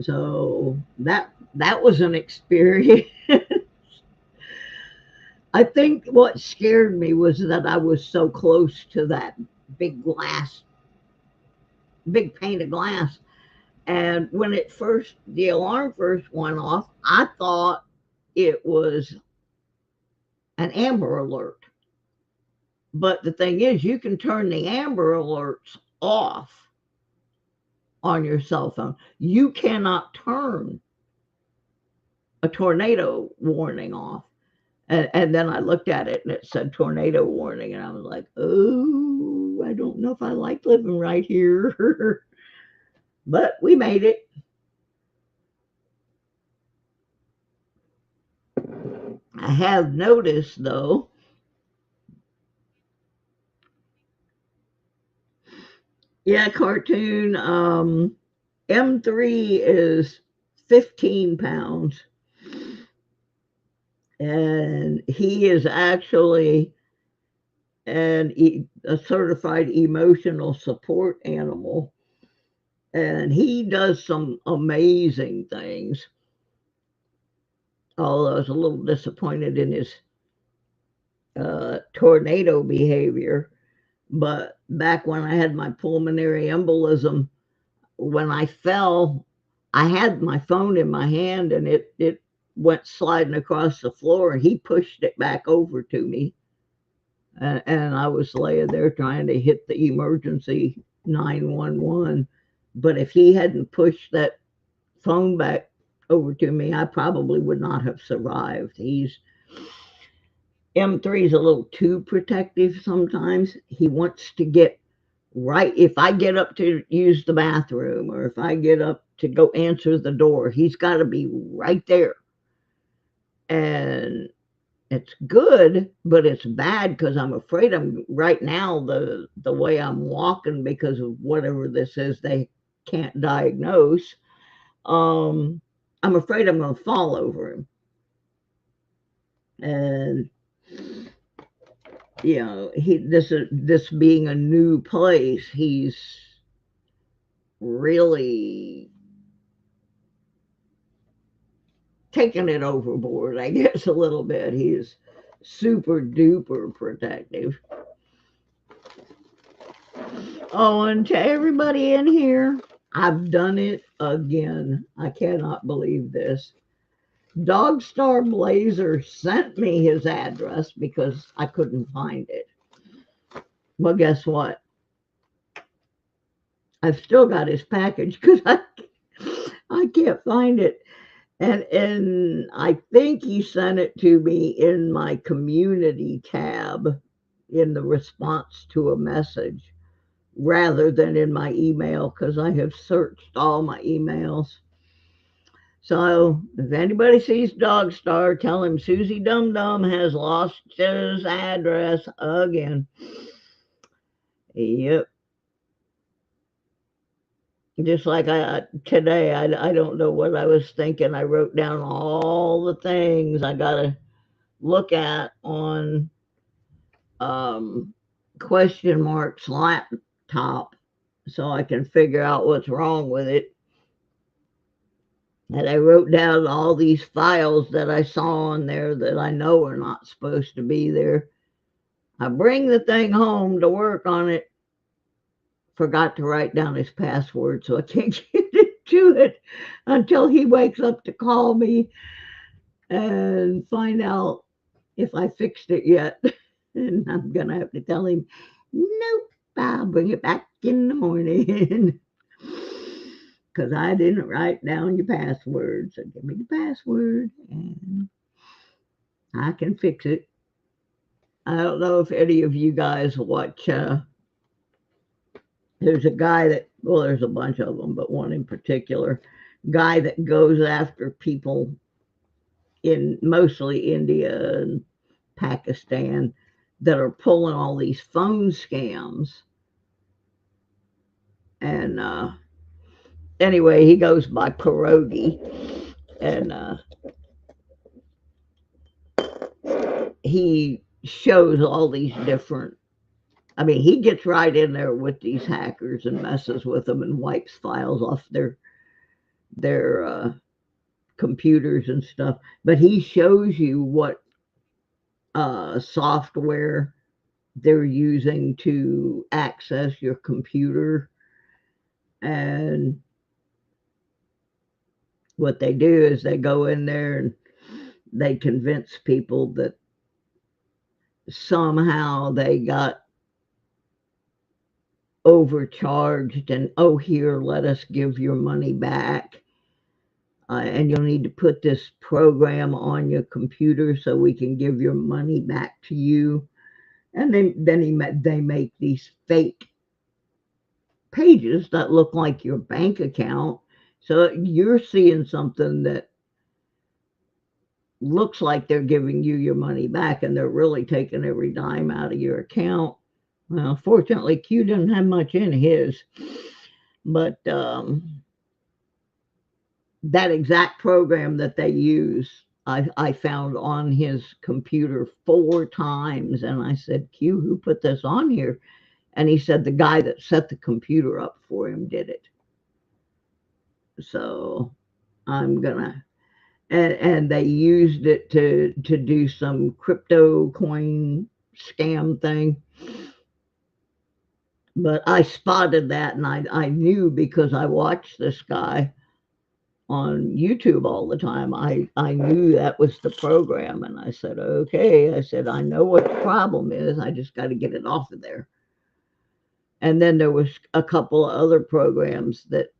A: So that was an experience. I think what scared me was that I was so close to that big glass, big pane of glass. And when the alarm first went off, I thought it was an Amber Alert. But the thing is, you can turn the Amber Alerts off on your cell phone. You cannot turn a tornado warning off. And then I looked at it and it said tornado warning. And I was like, oh, I don't know if I like living right here. But we made it. I have noticed, though, yeah, cartoon. M3 is 15 pounds, and he is actually a certified emotional support animal, and he does some amazing things. Although I was a little disappointed in his tornado behavior, but back when I had my pulmonary embolism, when I fell, I had my phone in my hand and it went sliding across the floor and he pushed it back over to me. And I was laying there trying to hit the emergency 911. But if he hadn't pushed that phone back over to me, I probably would not have survived. M3 is a little too protective sometimes. He wants to get right. If I get up to use the bathroom or if I get up to go answer the door, he's got to be right there. And it's good, but it's bad because I'm afraid I'm right now the way I'm walking because of whatever this is they can't diagnose. Um, I'm afraid I'm going to fall over him, and this being a new place, he's really taking it overboard, I guess, a little bit. He's super duper protective. Oh, and to everybody in here, I've done it again. I cannot believe this. Dogstar Blazer sent me his address because I couldn't find it. Well, guess what? I've still got his package because I can't find it. And I think he sent it to me in my community tab in the response to a message rather than in my email because I have searched all my emails. So if anybody sees Dogstar, tell him Susie Dum Dum has lost his address again. Yep. Just like today, I don't know what I was thinking. I wrote down all the things I gotta look at on um, question marks laptop so I can figure out what's wrong with it. And I wrote down all these files that I saw on there that I know are not supposed to be there. I bring the thing home to work on it, forgot to write down his password, so I can't get into it until he wakes up to call me and find out if I fixed it yet. And I'm going to have to tell him, nope, I'll bring it back in the morning. Because I didn't write down your password. So give me the password and I can fix it. I don't know if any of you guys watch. There's a guy that, well, there's a bunch of them, but one in particular, guy that goes after people in mostly India and Pakistan that are pulling all these phone scams. And anyway, he goes by Pierogi, and he shows all these different. I mean, he gets right in there with these hackers and messes with them and wipes files off their computers and stuff. But he shows you what software they're using to access your computer. And what they do is they go in there and they convince people that somehow they got overcharged, and oh, here, let us give your money back. And you'll need to put this program on your computer so we can give your money back to you. And they make these fake pages that look like your bank account. So you're seeing something that looks like they're giving you your money back, and they're really taking every dime out of your account. Well, fortunately, Q didn't have much in his, but that exact program that they use, I found on his computer 4 times. And I said, Q, who put this on here? And he said the guy that set the computer up for him did it. So I'm gonna, and they used it to do some crypto coin scam thing. But I spotted that, and I knew because I watched this guy on YouTube all the time. I knew that was the program, and I said, okay. I said, I know what the problem is. I just got to get it off of there. And then there was a couple of other programs that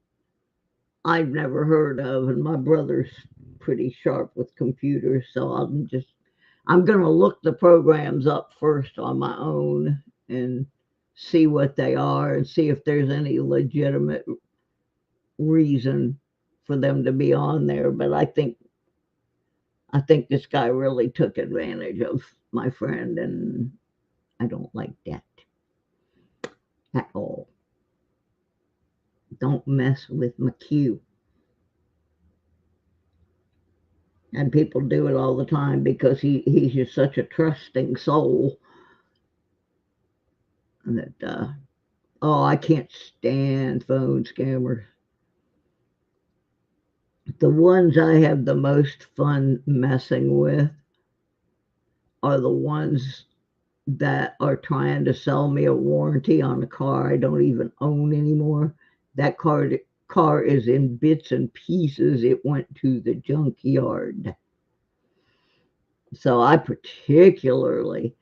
A: I've never heard of, and my brother's pretty sharp with computers, so I'm going to look the programs up first on my own and see what they are and see if there's any legitimate reason for them to be on there. But I think this guy really took advantage of my friend, and I don't like that at all. Don't mess with McHugh. And people do it all the time because he's just such a trusting soul that oh, I can't stand phone scammers. The ones I have the most fun messing with are the ones that are trying to sell me a warranty on a car I don't even own anymore. That car is in bits and pieces. It went to the junkyard. So I particularly,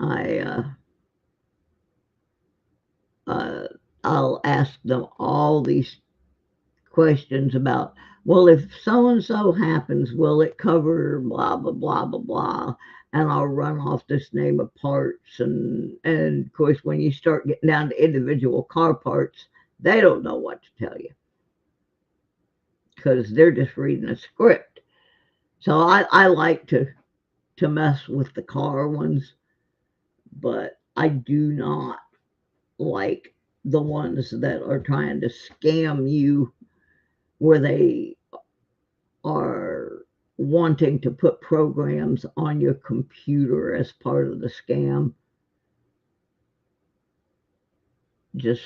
A: I uh, I'll ask them all these questions about, well, if so and so happens, will it cover blah blah blah blah blah? And I'll run off this name of parts, and of course, when you start getting down to individual car parts, they don't know what to tell you because they're just reading a script. So I like to mess with the car ones, but I do not like the ones that are trying to scam you, where they are wanting to put programs on your computer as part of the scam. Just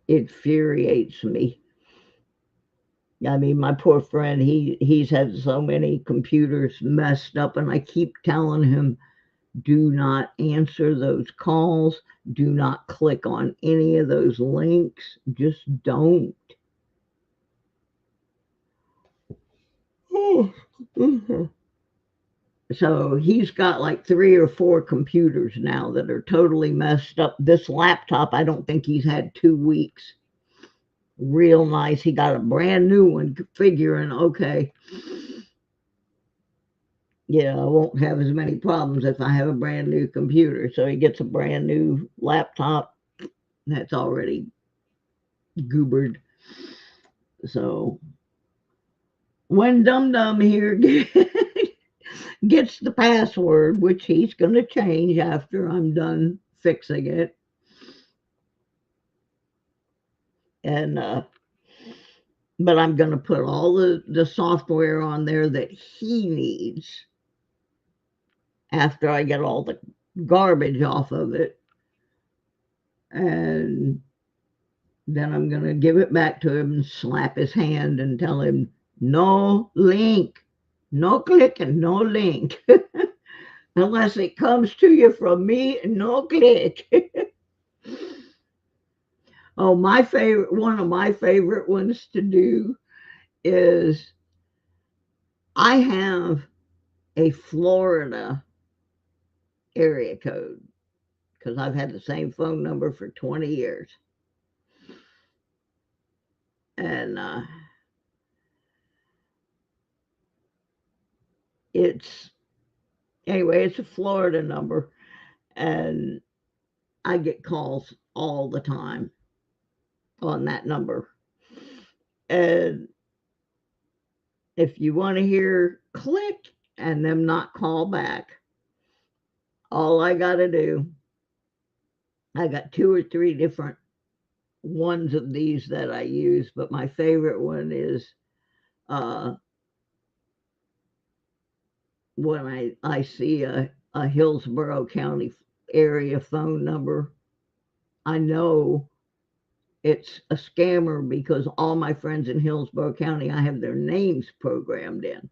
A: infuriates me. I mean, my poor friend, he's had so many computers messed up, and I keep telling him, do not answer those calls, do not click on any of those links, just don't. So he's got like 3 or 4 computers now that are totally messed up. This laptop, I don't think he's had 2 weeks. Real nice. He got a brand new one, figuring, okay, yeah, I won't have as many problems if I have a brand new computer. So he gets a brand new laptop that's already goobered. So when Dum Dum here gets the password, which he's going to change after I'm done fixing it, and but I'm going to put all the software on there that he needs after I get all the garbage off of it. And Then I'm going to give it back to him and slap his hand and tell him, no link, no clicking, no link. Unless it comes to you from me, no click. Oh, one of my favorite ones to do is I have a Florida area code because I've had the same phone number for 20 years. And it's, anyway, it's a Florida number. And I get calls all the time on that number. And if you want to hear click and them not call back, all I got to do, I got 2 or 3 different ones of these that I use, but my favorite one is uh, when I see a Hillsborough County area phone number. I know it's a scammer because all my friends in Hillsborough County, I have their names programmed in.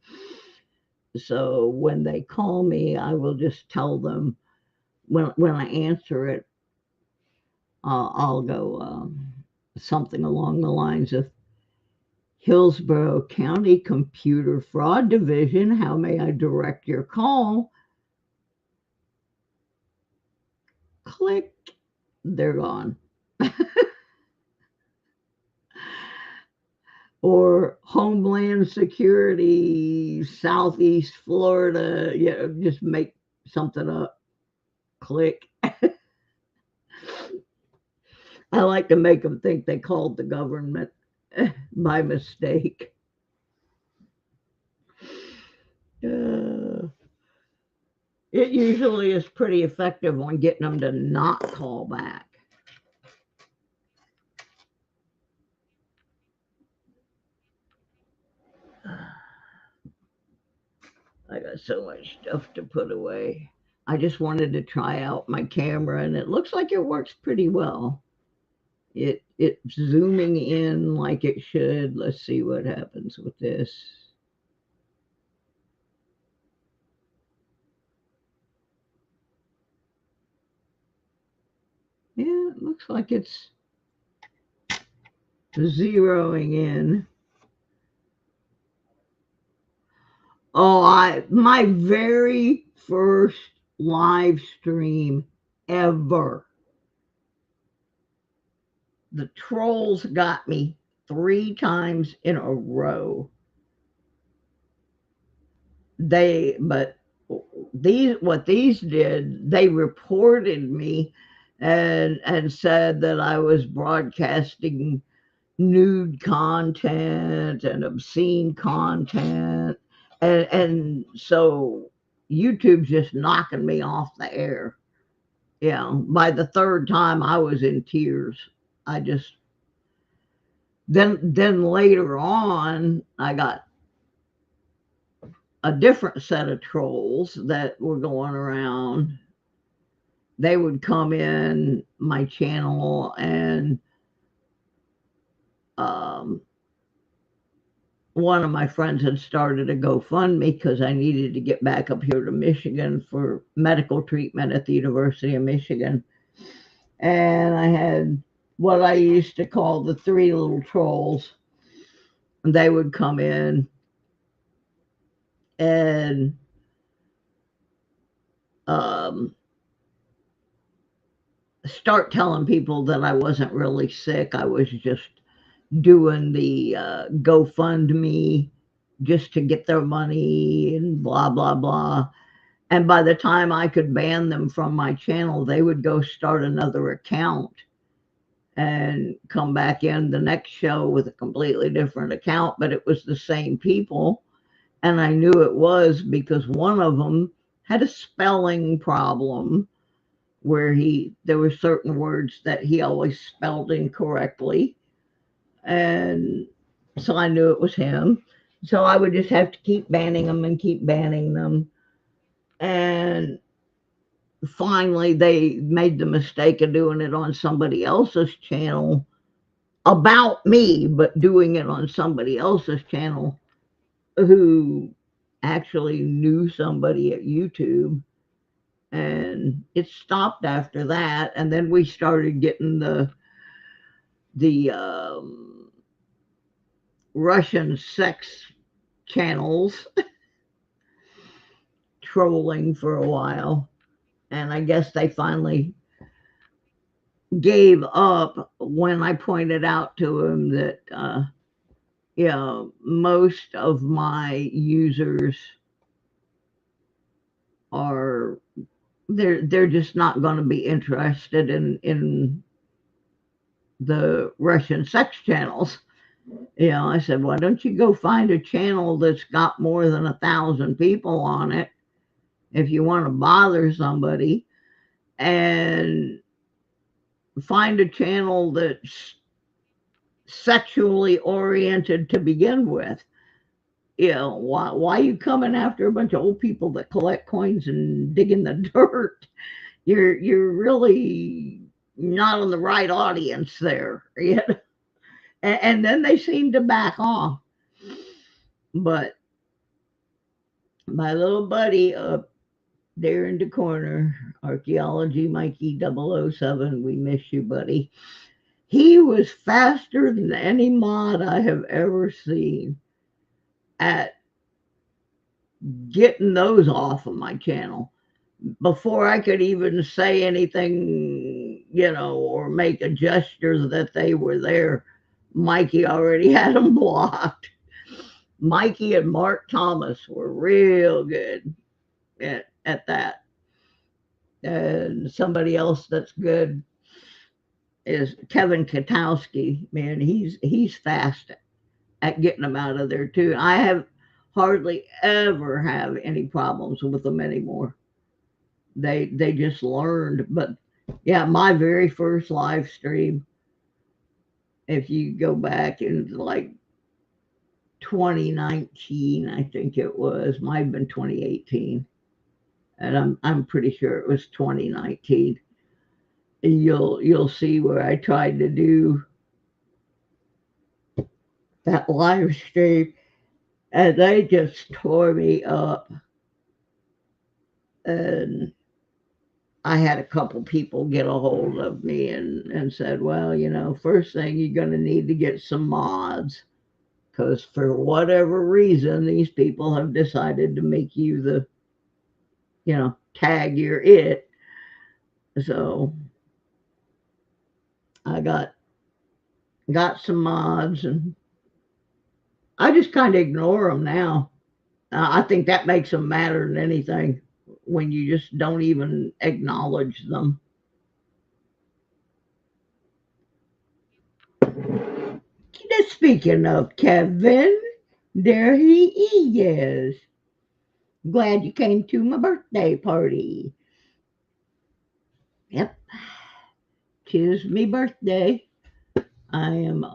A: So when they call me, I will just tell them when I answer it, I'll go something along the lines of Hillsborough County Computer Fraud Division. How may I direct your call? Click, they're gone. Or Homeland Security, Southeast Florida. Yeah, just make something up. Click. I like to make them think they called the government by mistake. Uh, it usually is pretty effective on getting them to not call back. I got so much stuff to put away. I just wanted to try out my camera, and it looks like it works pretty well. It's zooming in like it should. Let's see what happens with this. Yeah, it looks like it's zeroing in. Oh, my very first live stream ever. The trolls got me 3 times in a row. But these did, they reported me and said that I was broadcasting nude content and obscene content, and so YouTube's just knocking me off the air. Yeah, by the third time I was in tears. I just then later on I got a different set of trolls that were going around. They would come in my channel and um, one of my friends had started a GoFundMe because I needed to get back up here to Michigan for medical treatment at the University of Michigan. And I had what I used to call the 3 little trolls. And they would come in and um, start telling people that I wasn't really sick. I was just doing the GoFundMe just to get their money and blah, blah, blah. And by the time I could ban them from my channel, they would go start another account and come back in the next show with a completely different account, but it was the same people. And I knew it was because one of them had a spelling problem where there were certain words that he always spelled incorrectly. And so I knew it was him. So I would just have to keep banning them and keep banning them. And finally, they made the mistake of doing it on somebody else's channel. about me, but doing it on somebody else's channel who actually knew somebody at YouTube. And it stopped after that. And then we started getting the Russian sex channels trolling for a while. And I guess they finally gave up when I pointed out to him that, most of my users are they're just not going to be interested in the Russian sex channels. I said, why don't you go find a channel that's got more than 1,000 people on it if you want to bother somebody, and find a channel that's sexually oriented to begin with. Why are you coming after a bunch of old people that collect coins and dig in the dirt? You're really not on the right audience there. And then they seem to back off. But my little buddy up there in the corner, Archaeology Mikey 007, we miss you, buddy. He was faster than any mod I have ever seen at getting those off of my channel. Before I could even say anything, or make a gesture that they were there, Mikey already had them blocked. Mikey and Mark Thomas were real good at that. And somebody else that's good is Kevin Katowski. Man, he's fast at getting them out of there too. I have hardly ever have any problems with them anymore. They just learned. But yeah, my very first live stream, if you go back in like 2019, I think it was, might have been 2018, and I'm pretty sure it was 2019. You'll see where I tried to do that live stream, and they just tore me up. And I had a couple people get a hold of me and said, well, first thing you're going to need to get some mods, because for whatever reason, these people have decided to make you the, tag you're it. So I got some mods, and I just kind of ignore them now. I think that makes them madder than anything when you just don't even acknowledge them. Speaking of Kevin, there he is. Glad you came to my birthday party. Yep, 'tis me birthday. I am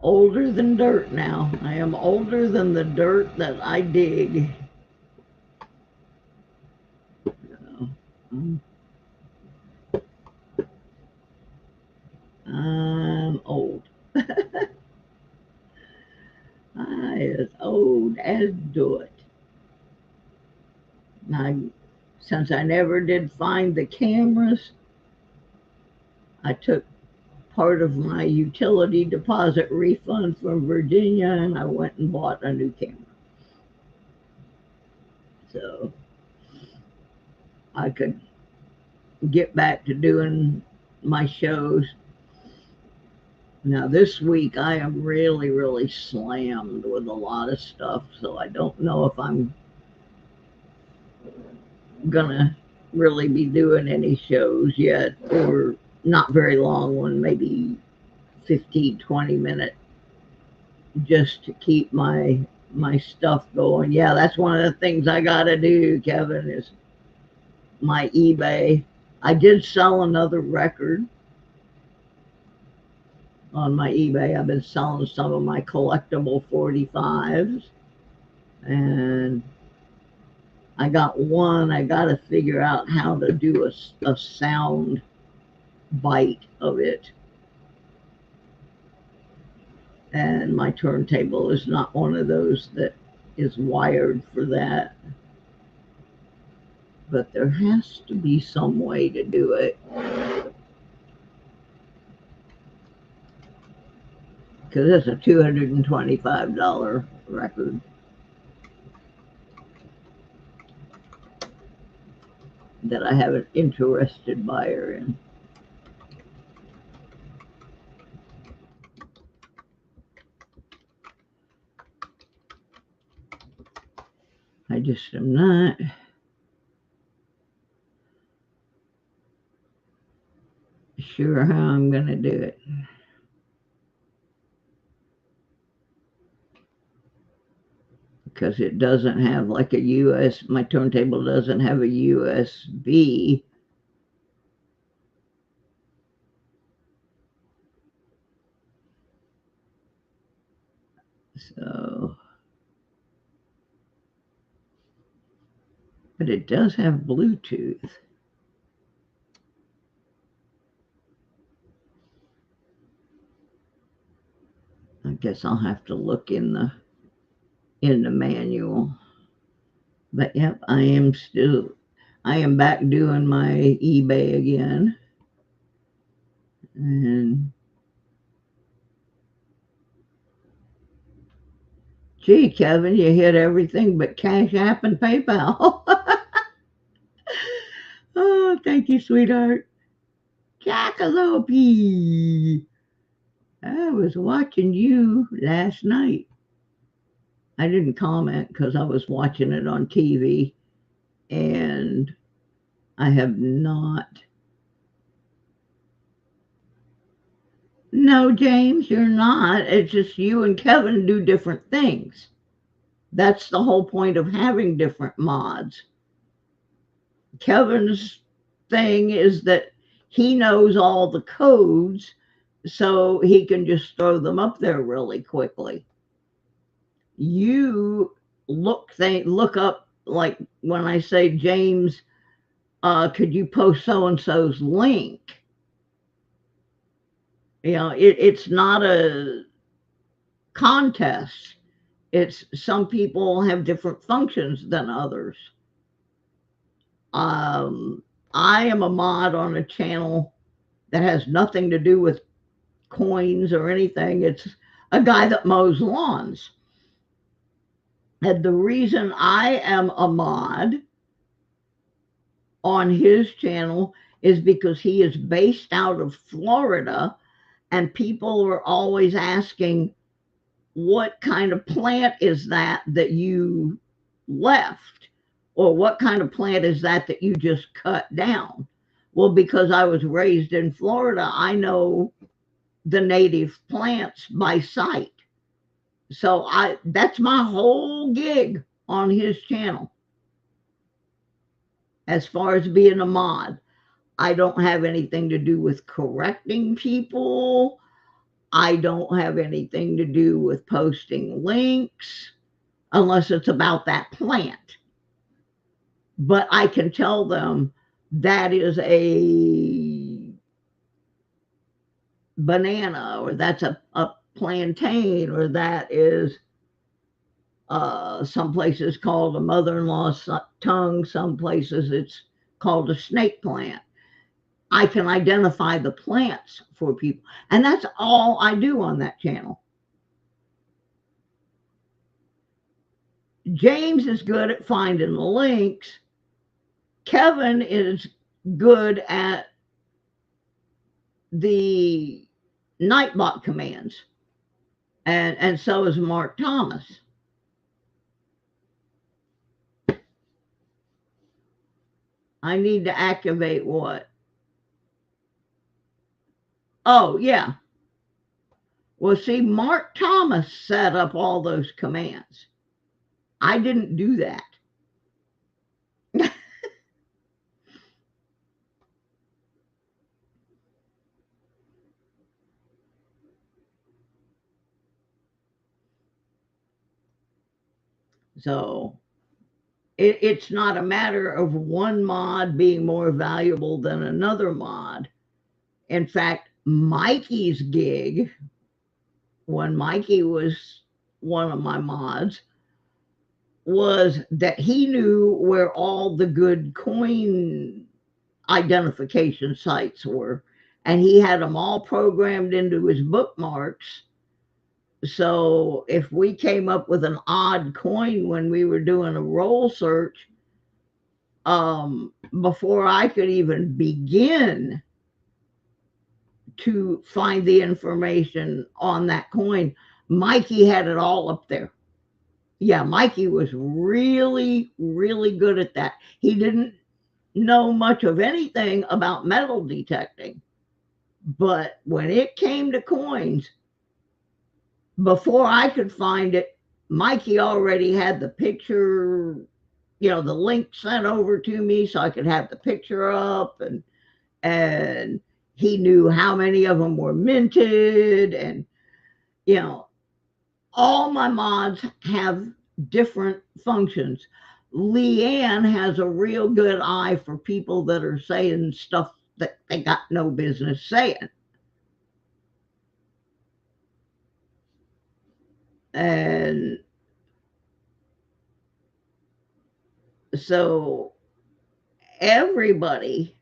A: older than dirt now. I am older than the dirt that I dig. I'm old. I is old as dirt. Since I never did find the cameras, I took part of my utility deposit refund from Virginia and I went and bought a new camera. So I could get back to doing my shows. Now, this week I am really, really slammed with a lot of stuff, so I don't know if I'm gonna really be doing any shows yet, or not very long one, maybe 15, 20 minute, just to keep my stuff going. Yeah, that's one of the things I gotta do, Kevin, is my eBay. I did sell another record on my eBay. I've been selling some of my collectible 45s, and I got one. I got to figure out how to do a sound bite of it. And my turntable is not one of those that is wired for that. But there has to be some way to do it. Because it's a $225 record that I have an interested buyer in. I just am not sure how I'm going to do it. Because it doesn't have like a my turntable doesn't have a USB. So, but it does have Bluetooth. I guess I'll have to look in the manual. But yep, I am back doing my eBay again. And gee, Kevin, you hit everything but Cash App and PayPal. Oh, thank you, sweetheart. Jackalope. I was watching you last night. I didn't comment because I was watching it on TV, and I have not. No, James, you're not. It's just you and Kevin do different things. That's the whole point of having different mods. Kevin's thing is that he knows all the codes, so he can just throw them up there really quickly. You look up, like when I say, James, could you post so and so's link? It's not a contest. It's some people have different functions than others. I am a mod on a channel that has nothing to do with coins or anything. It's a guy that mows lawns. And the reason I am a mod on his channel is because he is based out of Florida, and people are always asking, what kind of plant is that you left? Or what kind of plant is that you just cut down? Well, because I was raised in Florida, I know the native plants by sight. So that's my whole gig on his channel. As far as being a mod, I don't have anything to do with correcting people. I don't have anything to do with posting links unless it's about that plant. But I can tell them that is a banana, or that's a plantain, or that is some places called a mother-in-law's tongue, some places it's called a snake plant. I can identify the plants for people, and that's all I do on that channel. James is good at finding the links. Kevin is good at the Nightbot commands, and so is Mark Thomas. I need to activate what? Oh, yeah. Well, see, Mark Thomas set up all those commands. I didn't do that. So it's not a matter of one mod being more valuable than another mod. In fact, Mikey's gig when Mikey was one of my mods was that he knew where all the good coin identification sites were, and he had them all programmed into his bookmarks. So if we came up with an odd coin when we were doing a roll search, before I could even begin to find the information on that coin, Mikey had it all up there. Yeah, Mikey was really, really good at that. He didn't know much of anything about metal detecting, but when it came to coins, before I could find it, Mikey already had the picture, the link sent over to me so I could have the picture up, and he knew how many of them were minted, and you know all my mods have different functions. Leanne has a real good eye for people that are saying stuff that they got no business saying. And so everybody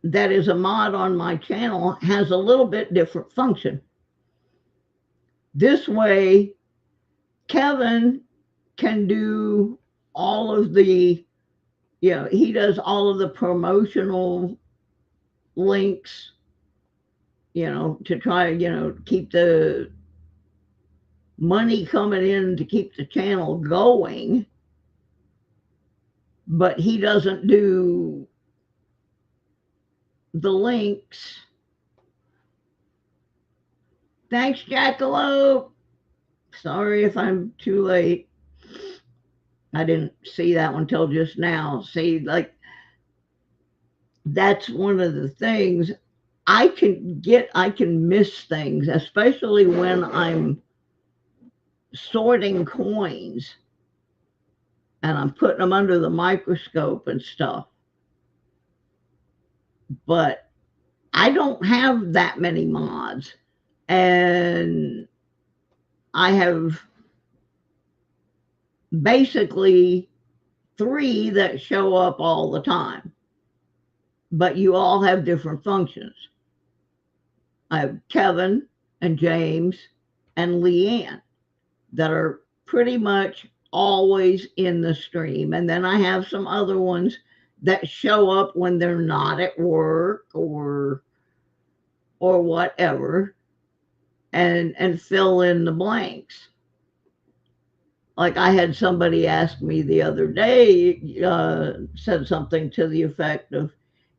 A: that is a mod on my channel has a little bit different function. This way, Kevin can do all of the, he does all of the promotional links, to try, keep the money coming in to keep the channel going. But he doesn't do the links. Thanks, Jackalope. Sorry if I'm too late. I didn't see that one till just now. See, like, that's one of the things I can miss things, especially when I'm sorting coins and I'm putting them under the microscope and stuff. But I don't have that many mods, and I have basically 3 that show up all the time, but you all have different functions. I have Kevin and James and Leanne that are pretty much always in the stream. And then I have some other ones that show up when they're not at work or whatever, and fill in the blanks. Like I had somebody ask me the other day, said something to the effect of,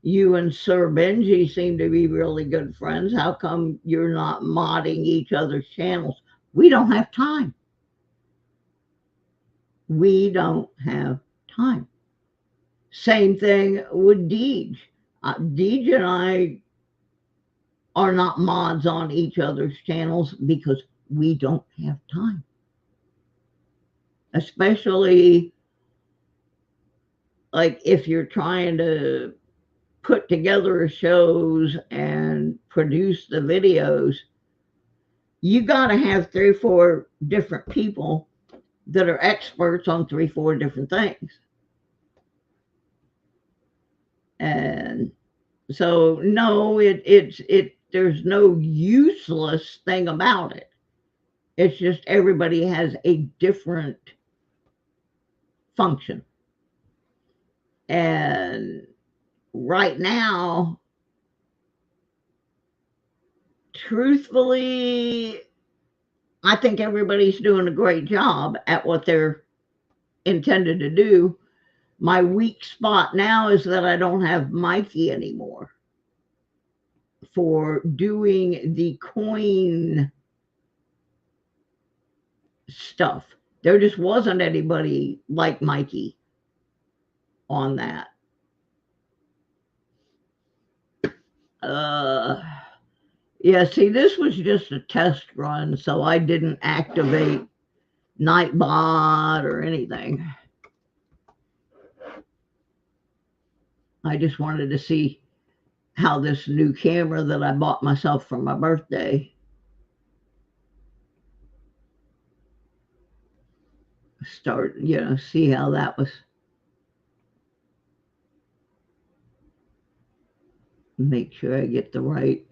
A: you and Sir Benji seem to be really good friends. How come you're not modding each other's channels? We don't have time. We don't have time. Same thing with Deej. Deej and I are not mods on each other's channels because we don't have time. Especially like if you're trying to put together shows and produce the videos, you got to have 3 or 4 different people that are experts on 3 or 4 different things. And so no, there's no useless thing about it. It's just everybody has a different function. And right now, truthfully, I think everybody's doing a great job at what they're intended to do. My weak spot now is that I don't have Mikey anymore for doing the coin stuff. There just wasn't anybody like Mikey on that. Yeah, see, this was just a test run, so I didn't activate Nightbot or anything. I just wanted to see how this new camera that I bought myself for my birthday see how that was. Make sure I get the right.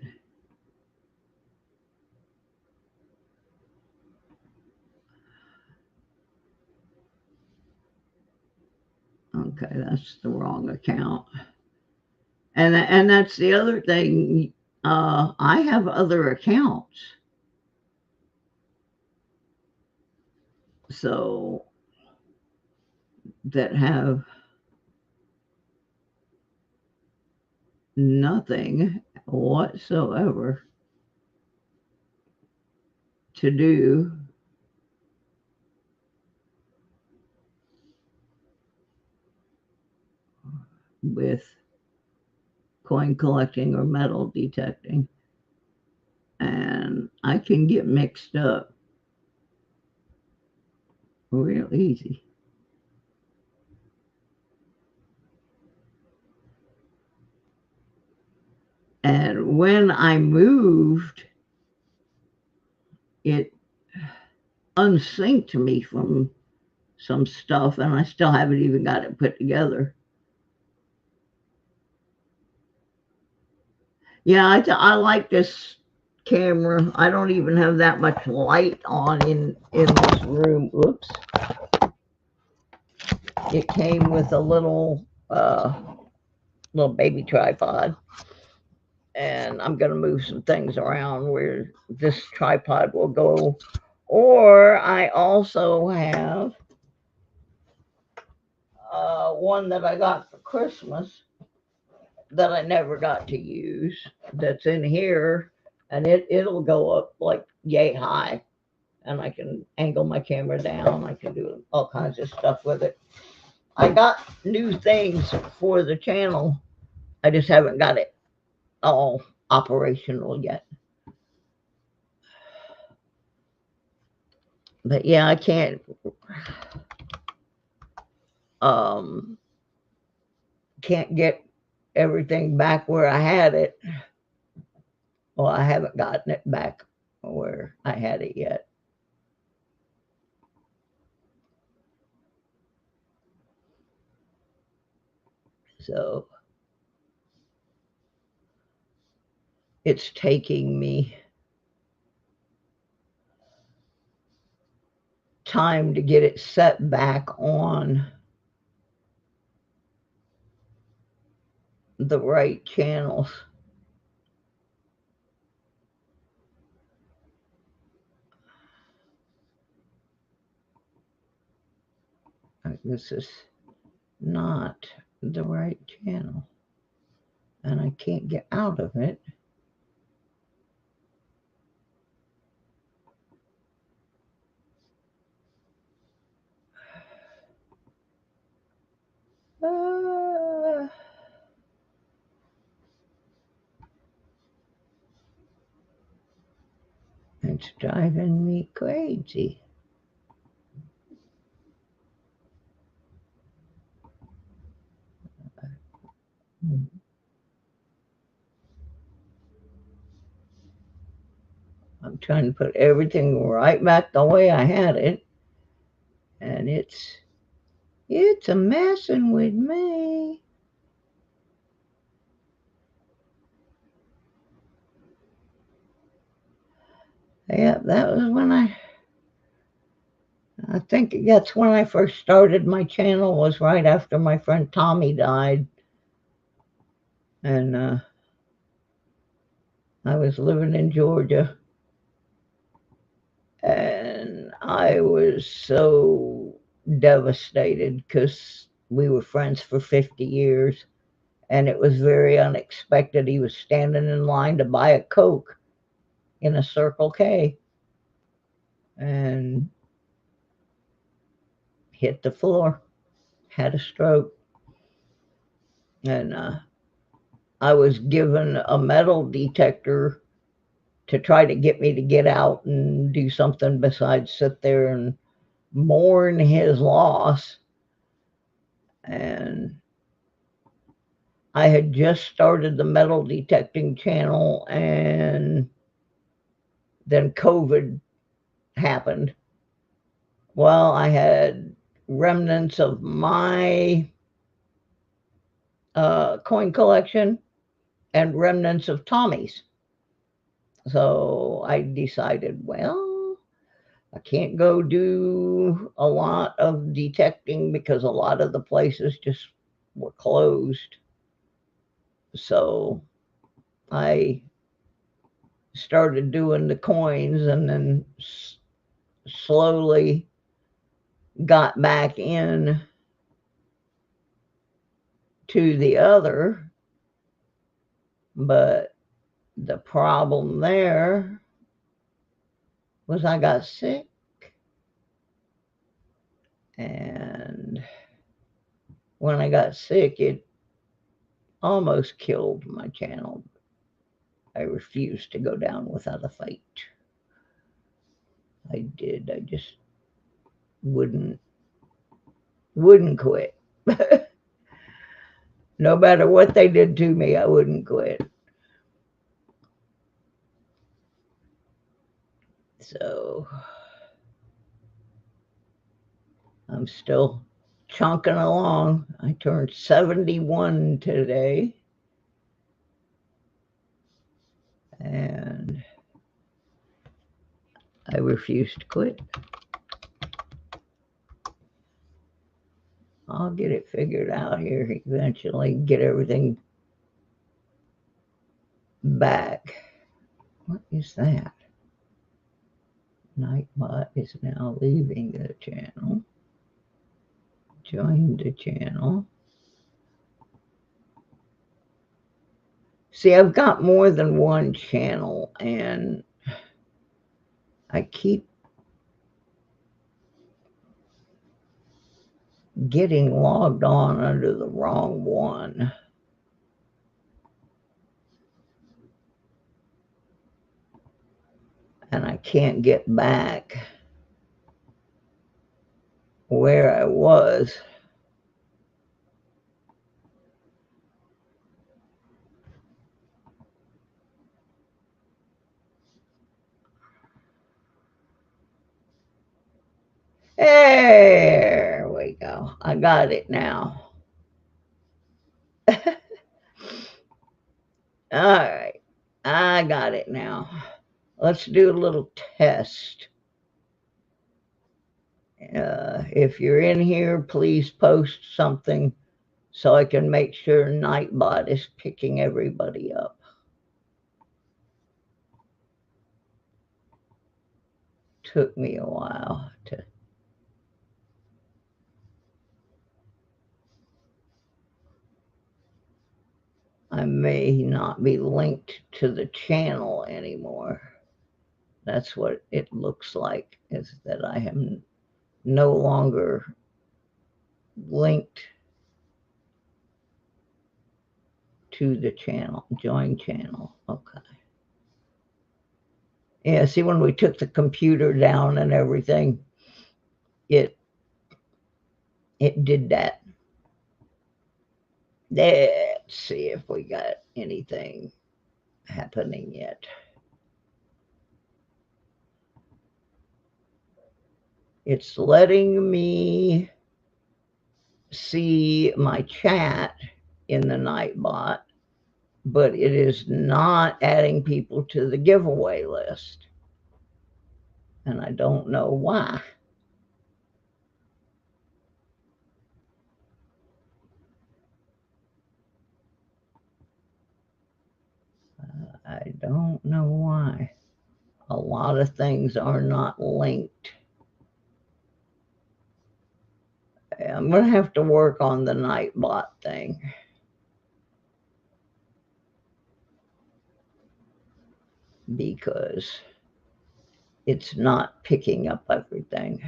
A: Okay, that's the wrong account. And that's the other thing. I have other accounts, so that have nothing whatsoever to do with coin collecting or metal detecting. And I can get mixed up real easy. And when I moved, it unsynced me from some stuff, and I still haven't even got it put together. Yeah, I like this camera. I don't even have that much light on in this room. Oops. It came with a little baby tripod, and I'm going to move some things around where this tripod will go. Or I also have one that I got for Christmas that I never got to use, that's in here, and it'll go up like yay high, and I can angle my camera down. I can do all kinds of stuff with it. I got new things for the channel. I just haven't got it all operational yet. But yeah, I can't get everything back where I had it. Well, I haven't gotten it back where I had it yet. So it's taking me time to get it set back on the right channels. This is not the right channel, and I can't get out of it. It's driving me crazy. I'm trying to put everything right back the way I had it, and it's a messing with me. Yeah, that was when I think that's when I first started my channel, was right after my friend Tommy died. And I was living in Georgia. And I was so devastated because we were friends for 50 years. And it was very unexpected. He was standing in line to buy a Coke in a Circle K and hit the floor, had a stroke. And I was given a metal detector to try to get me to get out and do something besides sit there and mourn his loss. And I had just started the metal detecting channel, and then COVID happened. Well, I had remnants of my coin collection and remnants of Tommy's. So I decided, well, I can't go do a lot of detecting because a lot of the places just were closed. So I started doing the coins, and then slowly got back in to the other. But the problem there was I got sick, and when I got sick, it almost killed my channel. I refused to go down without a fight. I did. I just wouldn't quit. No matter what they did to me, I wouldn't quit. So I'm still chunking along. I turned 71 today, and I refuse to quit. I'll get it figured out here eventually, get everything back. What is that? Nightbot is now leaving the channel. Join the channel. See, I've got more than one channel, and I keep getting logged on under the wrong one. And I can't get back where I was. There we go. I got it now. All right. I got it now. Let's do a little test. If you're in here, please post something so I can make sure Nightbot is picking everybody up. Took me a while to. I may not be linked to the channel anymore. That's what it looks like, is that I am no longer linked to the channel. Join channel. Okay. Yeah, see, when we took the computer down and everything, it did that. Let's see if we got anything happening yet. It's letting me see my chat in the Nightbot, but it is not adding people to the giveaway list. And I don't know why. I don't know why. A lot of things are not linked. I'm going to have to work on the Nightbot thing, because it's not picking up everything.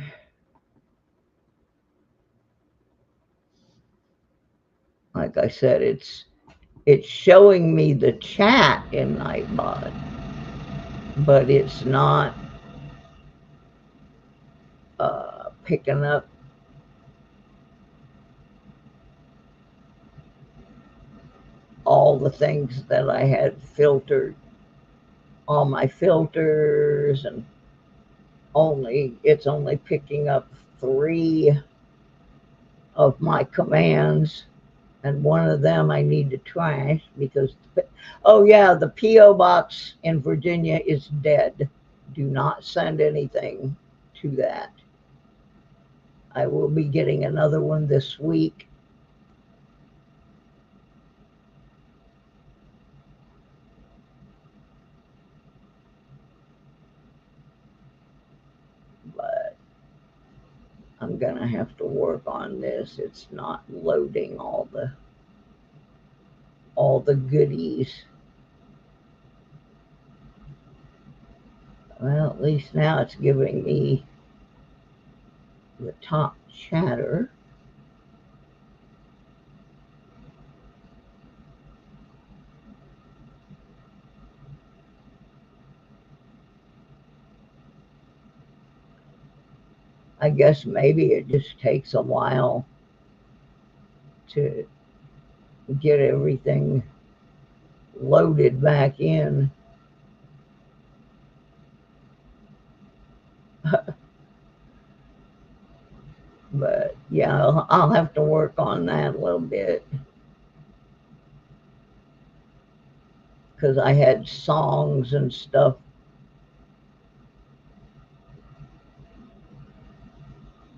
A: Like I said, it's showing me the chat in Nightbot, but it's not picking up all the things that I had filtered, all my filters, and it's only picking up 3 of my commands, and one of them I need to trash because, oh yeah, the P.O. box in Virginia is dead. Do not send anything to that. I will be getting another one this week. But I'm gonna have to work on this. It's not loading all the goodies. Well, at least now it's giving me the top chatter. I guess maybe it just takes a while to get everything loaded back in. But yeah, I'll have to work on that a little bit because I had songs and stuff,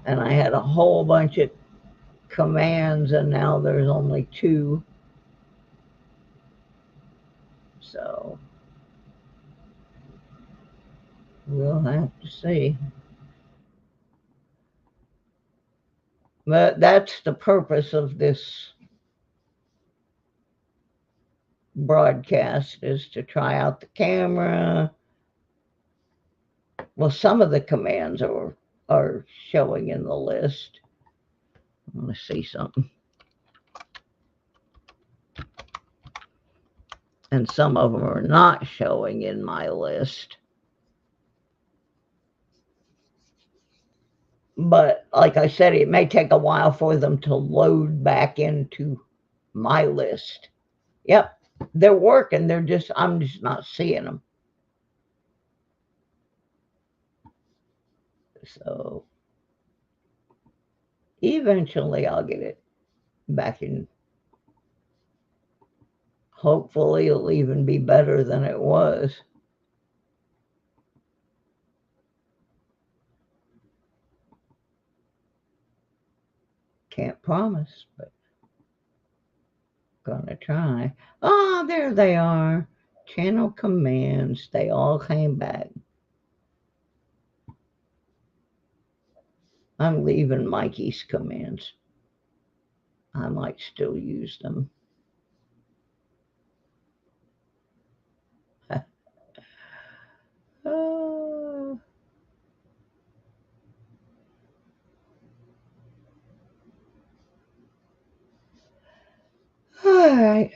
A: and I had a whole bunch of commands, and now there's only 2. So we'll have to see. But that's the purpose of this broadcast, is to try out the camera. Well, some of the commands are showing in the list. I want to see something. And some of them are not showing in my list. But like I said, it may take a while for them to load back into my list. Yep, they're working. I'm just not seeing them. So eventually I'll get it back in. Hopefully it'll even be better than it was. Can't promise, but gonna try. Ah, there they are. Channel commands. They all came back. I'm leaving Mikey's commands. I might still use them. Oh, all right.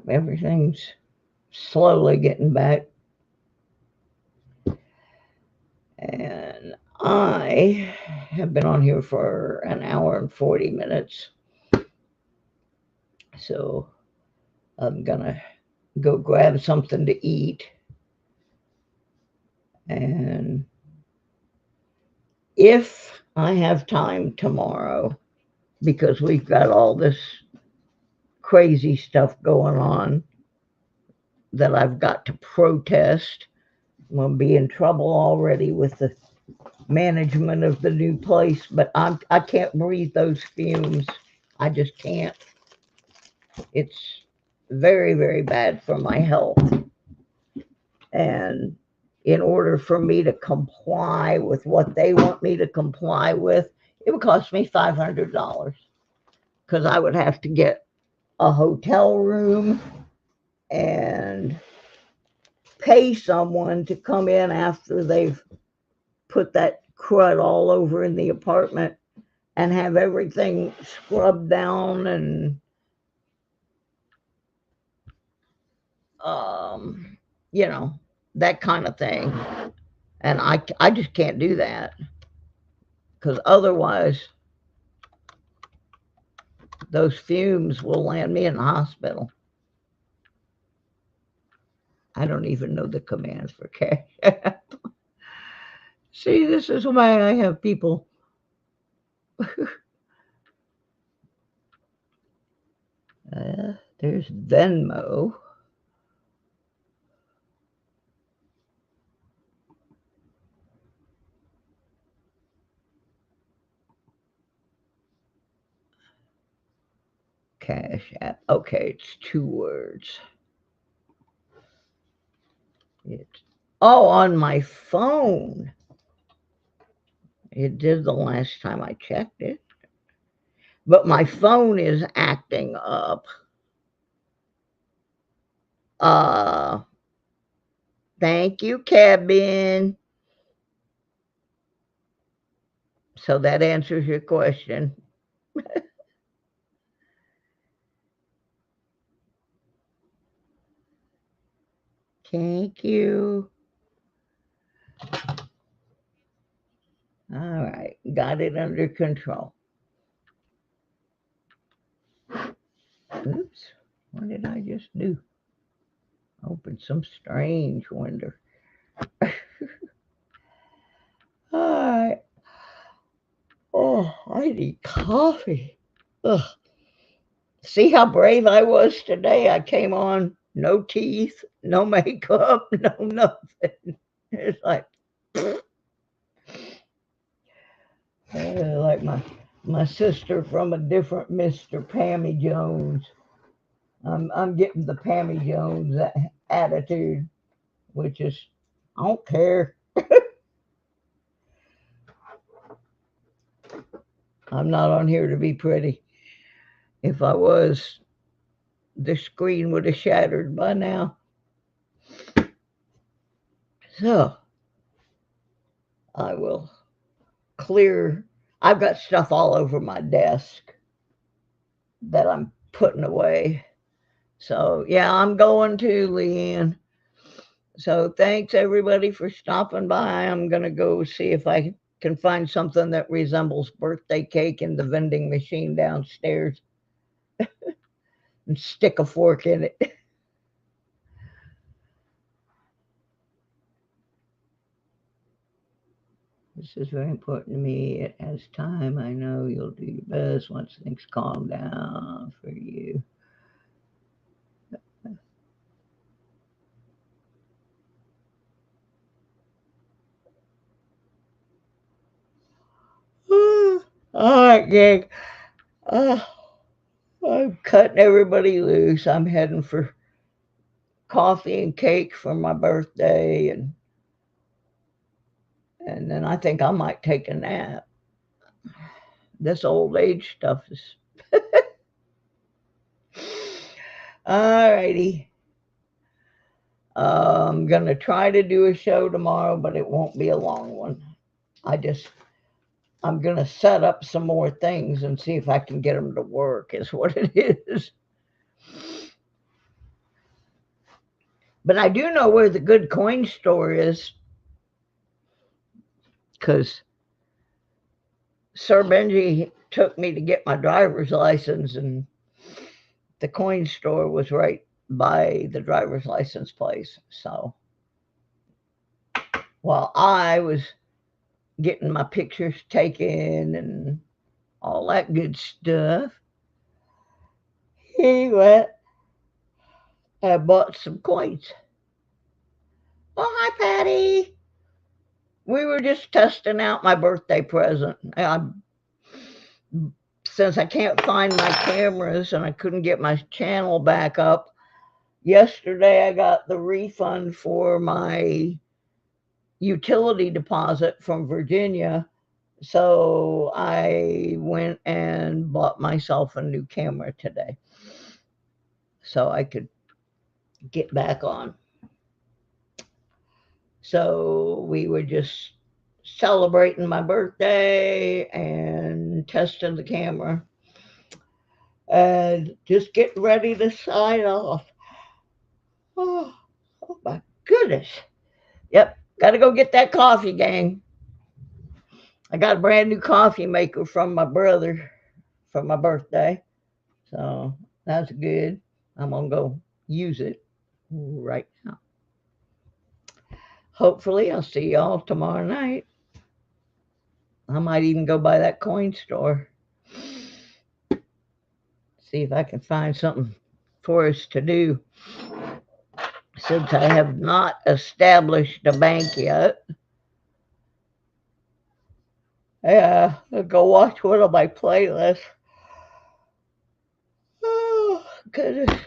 A: Everything's slowly getting back. And I have been on here for an hour and 40 minutes. So I'm going to go grab something to eat. And if I have time tomorrow, because we've got all this crazy stuff going on that I've got to protest, I'm going to be in trouble already with the management of the new place, but I can't breathe those fumes. I just can't. It's very, very bad for my health. And in order for me to comply with what they want me to comply with, it would cost me $500 because I would have to get a hotel room and pay someone to come in after they've put that crud all over in the apartment and have everything scrubbed down and um, you know, that kind of thing. And I just can't do that because otherwise those fumes will land me in the hospital. I don't even know the commands for Cash App. See, this is why I have people. There's Venmo. Cash App. Okay, it's 2 words. It's on my phone. It did the last time I checked it. But my phone is acting up. Uh Thank you, Kevin. So that answers your question. Thank you. All right, got it under control. Oops, what did I just do? Open some strange window. All right. Oh, I need coffee. Ugh. See how brave I was today? I came on, no teeth, no makeup, no nothing. It's like, like my sister from a different Mr. Pammy Jones. I'm getting the Pammy Jones attitude, which is I don't care. I'm not on here to be pretty. If I was, the screen would have shattered by now. So I will clear. I've got stuff all over my desk that I'm putting away. So yeah, I'm going to, Leanne. So thanks everybody for stopping by. I'm gonna go see if I can find something that resembles birthday cake in the vending machine downstairs and stick a fork in it. This is very important to me. It has time. I know you'll do your best once things calm down for you. All right, gang. Uh, I'm cutting everybody loose. I'm heading for coffee and cake for my birthday, and then I think I might take a nap. This old age stuff is. All righty. I'm gonna try to do a show tomorrow, but it won't be a long one. I'm gonna set up some more things and see if I can get them to work. Is what it is. But I do know where the good coin store is, because Sir Benji took me to get my driver's license, and the coin store was right by the driver's license place. So while I was getting my pictures taken and all that good stuff, he went and bought some coins. Oh, hi, Patty. We were just testing out my birthday present. Since I can't find my cameras and I couldn't get my channel back up, yesterday I got the refund for my utility deposit from Virginia. So I went and bought myself a new camera today so I could get back on. So we were just celebrating my birthday and testing the camera and just getting ready to sign off. Oh my goodness. Yep, got to go get that coffee, gang. I got a brand new coffee maker from my brother for my birthday. So that's good. I'm going to go use it right now. hopefully I'll see y'all tomorrow night. I might even go by that coin store, see if I can find something for us to do. Since I have not established a bank yet, yeah, I'll go watch one of my playlists. Oh, goodness.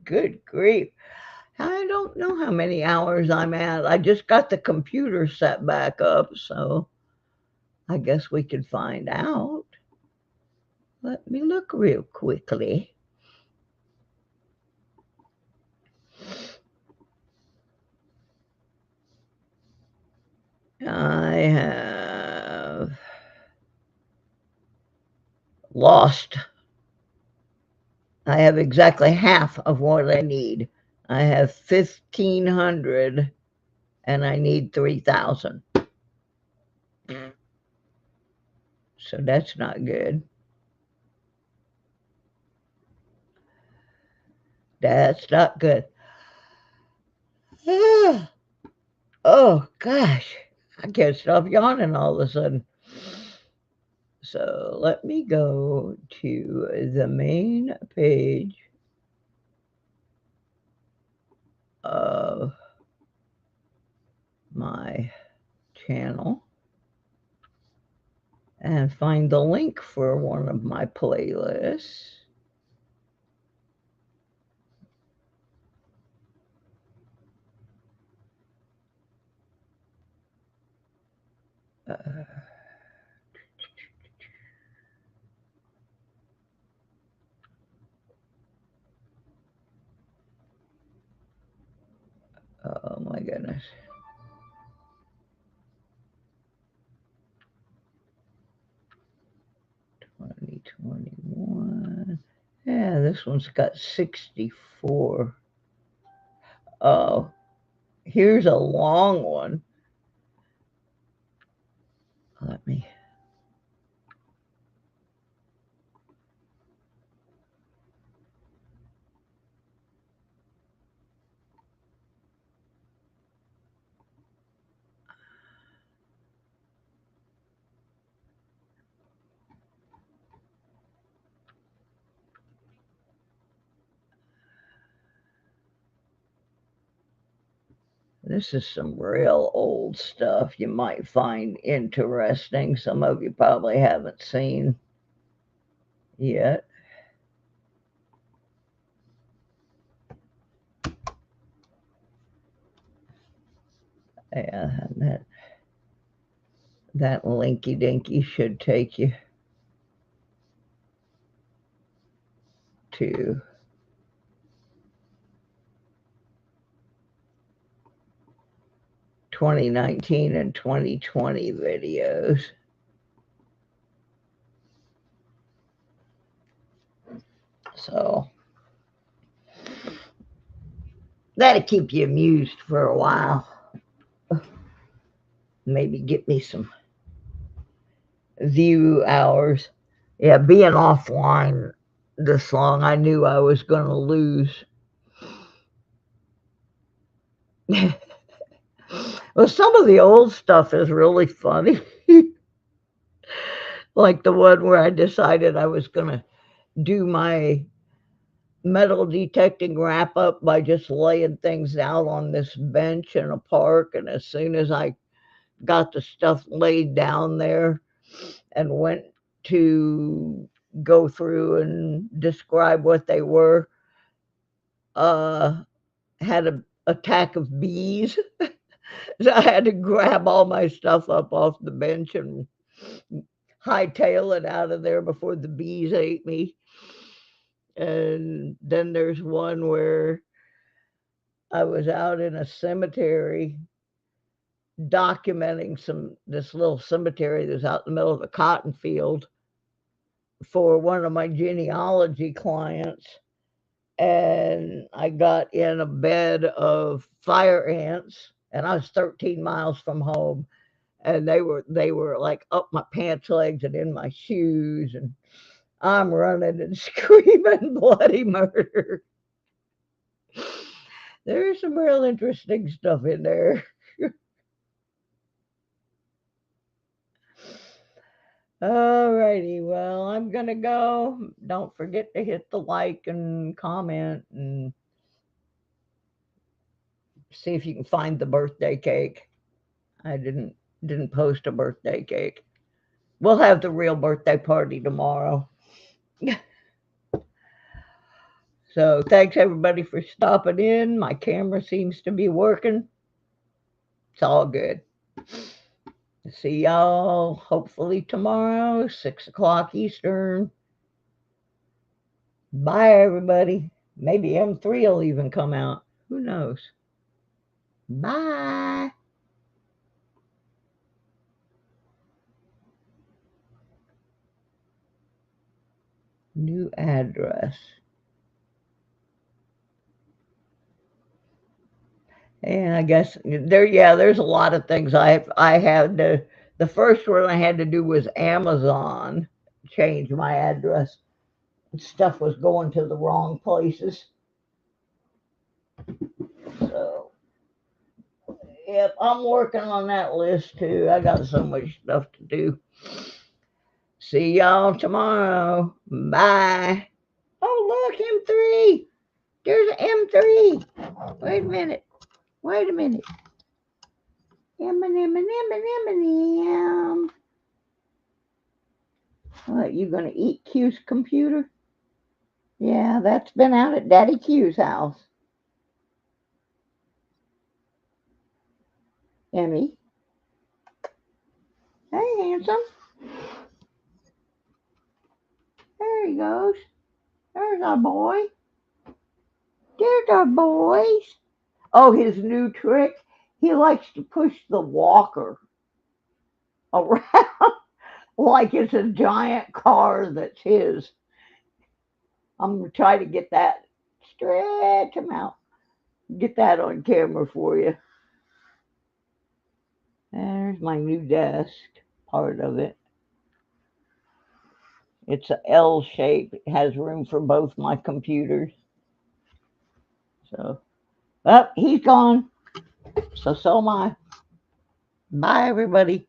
A: Good grief. I don't know how many hours I'm at. I just got the computer set back up, so I guess we can find out. Let me look real quickly. I have lost. I have exactly half of what I need. I have 1,500 and I need 3,000. So that's not good. That's not good. Oh gosh, I can't stop yawning all of a sudden. So let me go to the main page of my channel and find the link for one of my playlists. Uh, oh my goodness. 2021. Yeah, this one's got 64. Oh, here's a long one. Let me. This is some real old stuff you might find interesting. Some of you probably haven't seen yet. Yeah, and that linky dinky should take you to 2019 and 2020 videos. So that'll keep you amused for a while. Maybe get me some view hours. Yeah, being offline this long, I knew I was going to lose. Well, some of the old stuff is really funny. Like the one where I decided I was going to do my metal detecting wrap up by just laying things out on this bench in a park. And as soon as I got the stuff laid down there and went to go through and describe what they were, had an attack of bees. So I had to grab all my stuff up off the bench and hightail it out of there before the bees ate me. And then there's one where I was out in a cemetery documenting this little cemetery that's out in the middle of a cotton field for one of my genealogy clients. And I got in a bed of fire ants, and I was 13 miles from home, and they were like up my pants legs and in my shoes, and I'm running and screaming bloody murder. There's some real interesting stuff in there. Alrighty, well, I'm gonna go. Don't forget to hit the like and comment and see if you can find the birthday cake. I didn't post a birthday cake. We'll have the real birthday party tomorrow. So thanks everybody for stopping in. My camera seems to be working. It's all good. See y'all hopefully tomorrow, 6 o'clock Eastern. Bye everybody. Maybe M3 will even come out. Who knows? Bye. New address. And I guess there's a lot of things I had to. The first one I had to do was Amazon, change my address. Stuff was going to the wrong places. So, yep, I'm working on that list too. I got so much stuff to do. See y'all tomorrow. Bye. Oh, look, M3. There's an M3. Wait a minute. Wait a minute. M. What, you gonna eat Q's computer? Yeah, that's been out at Daddy Q's house. Emmy. Hey, handsome. There he goes. There's our boy. There's our boys. Oh, his new trick. He likes to push the walker around like it's a giant car that's his. I'm gonna try to get that. Stretch him out. Get that on camera for you. There's my new desk, part of it. It's a L shape. It has room for both my computers. So, he's gone. So am I. Bye, everybody.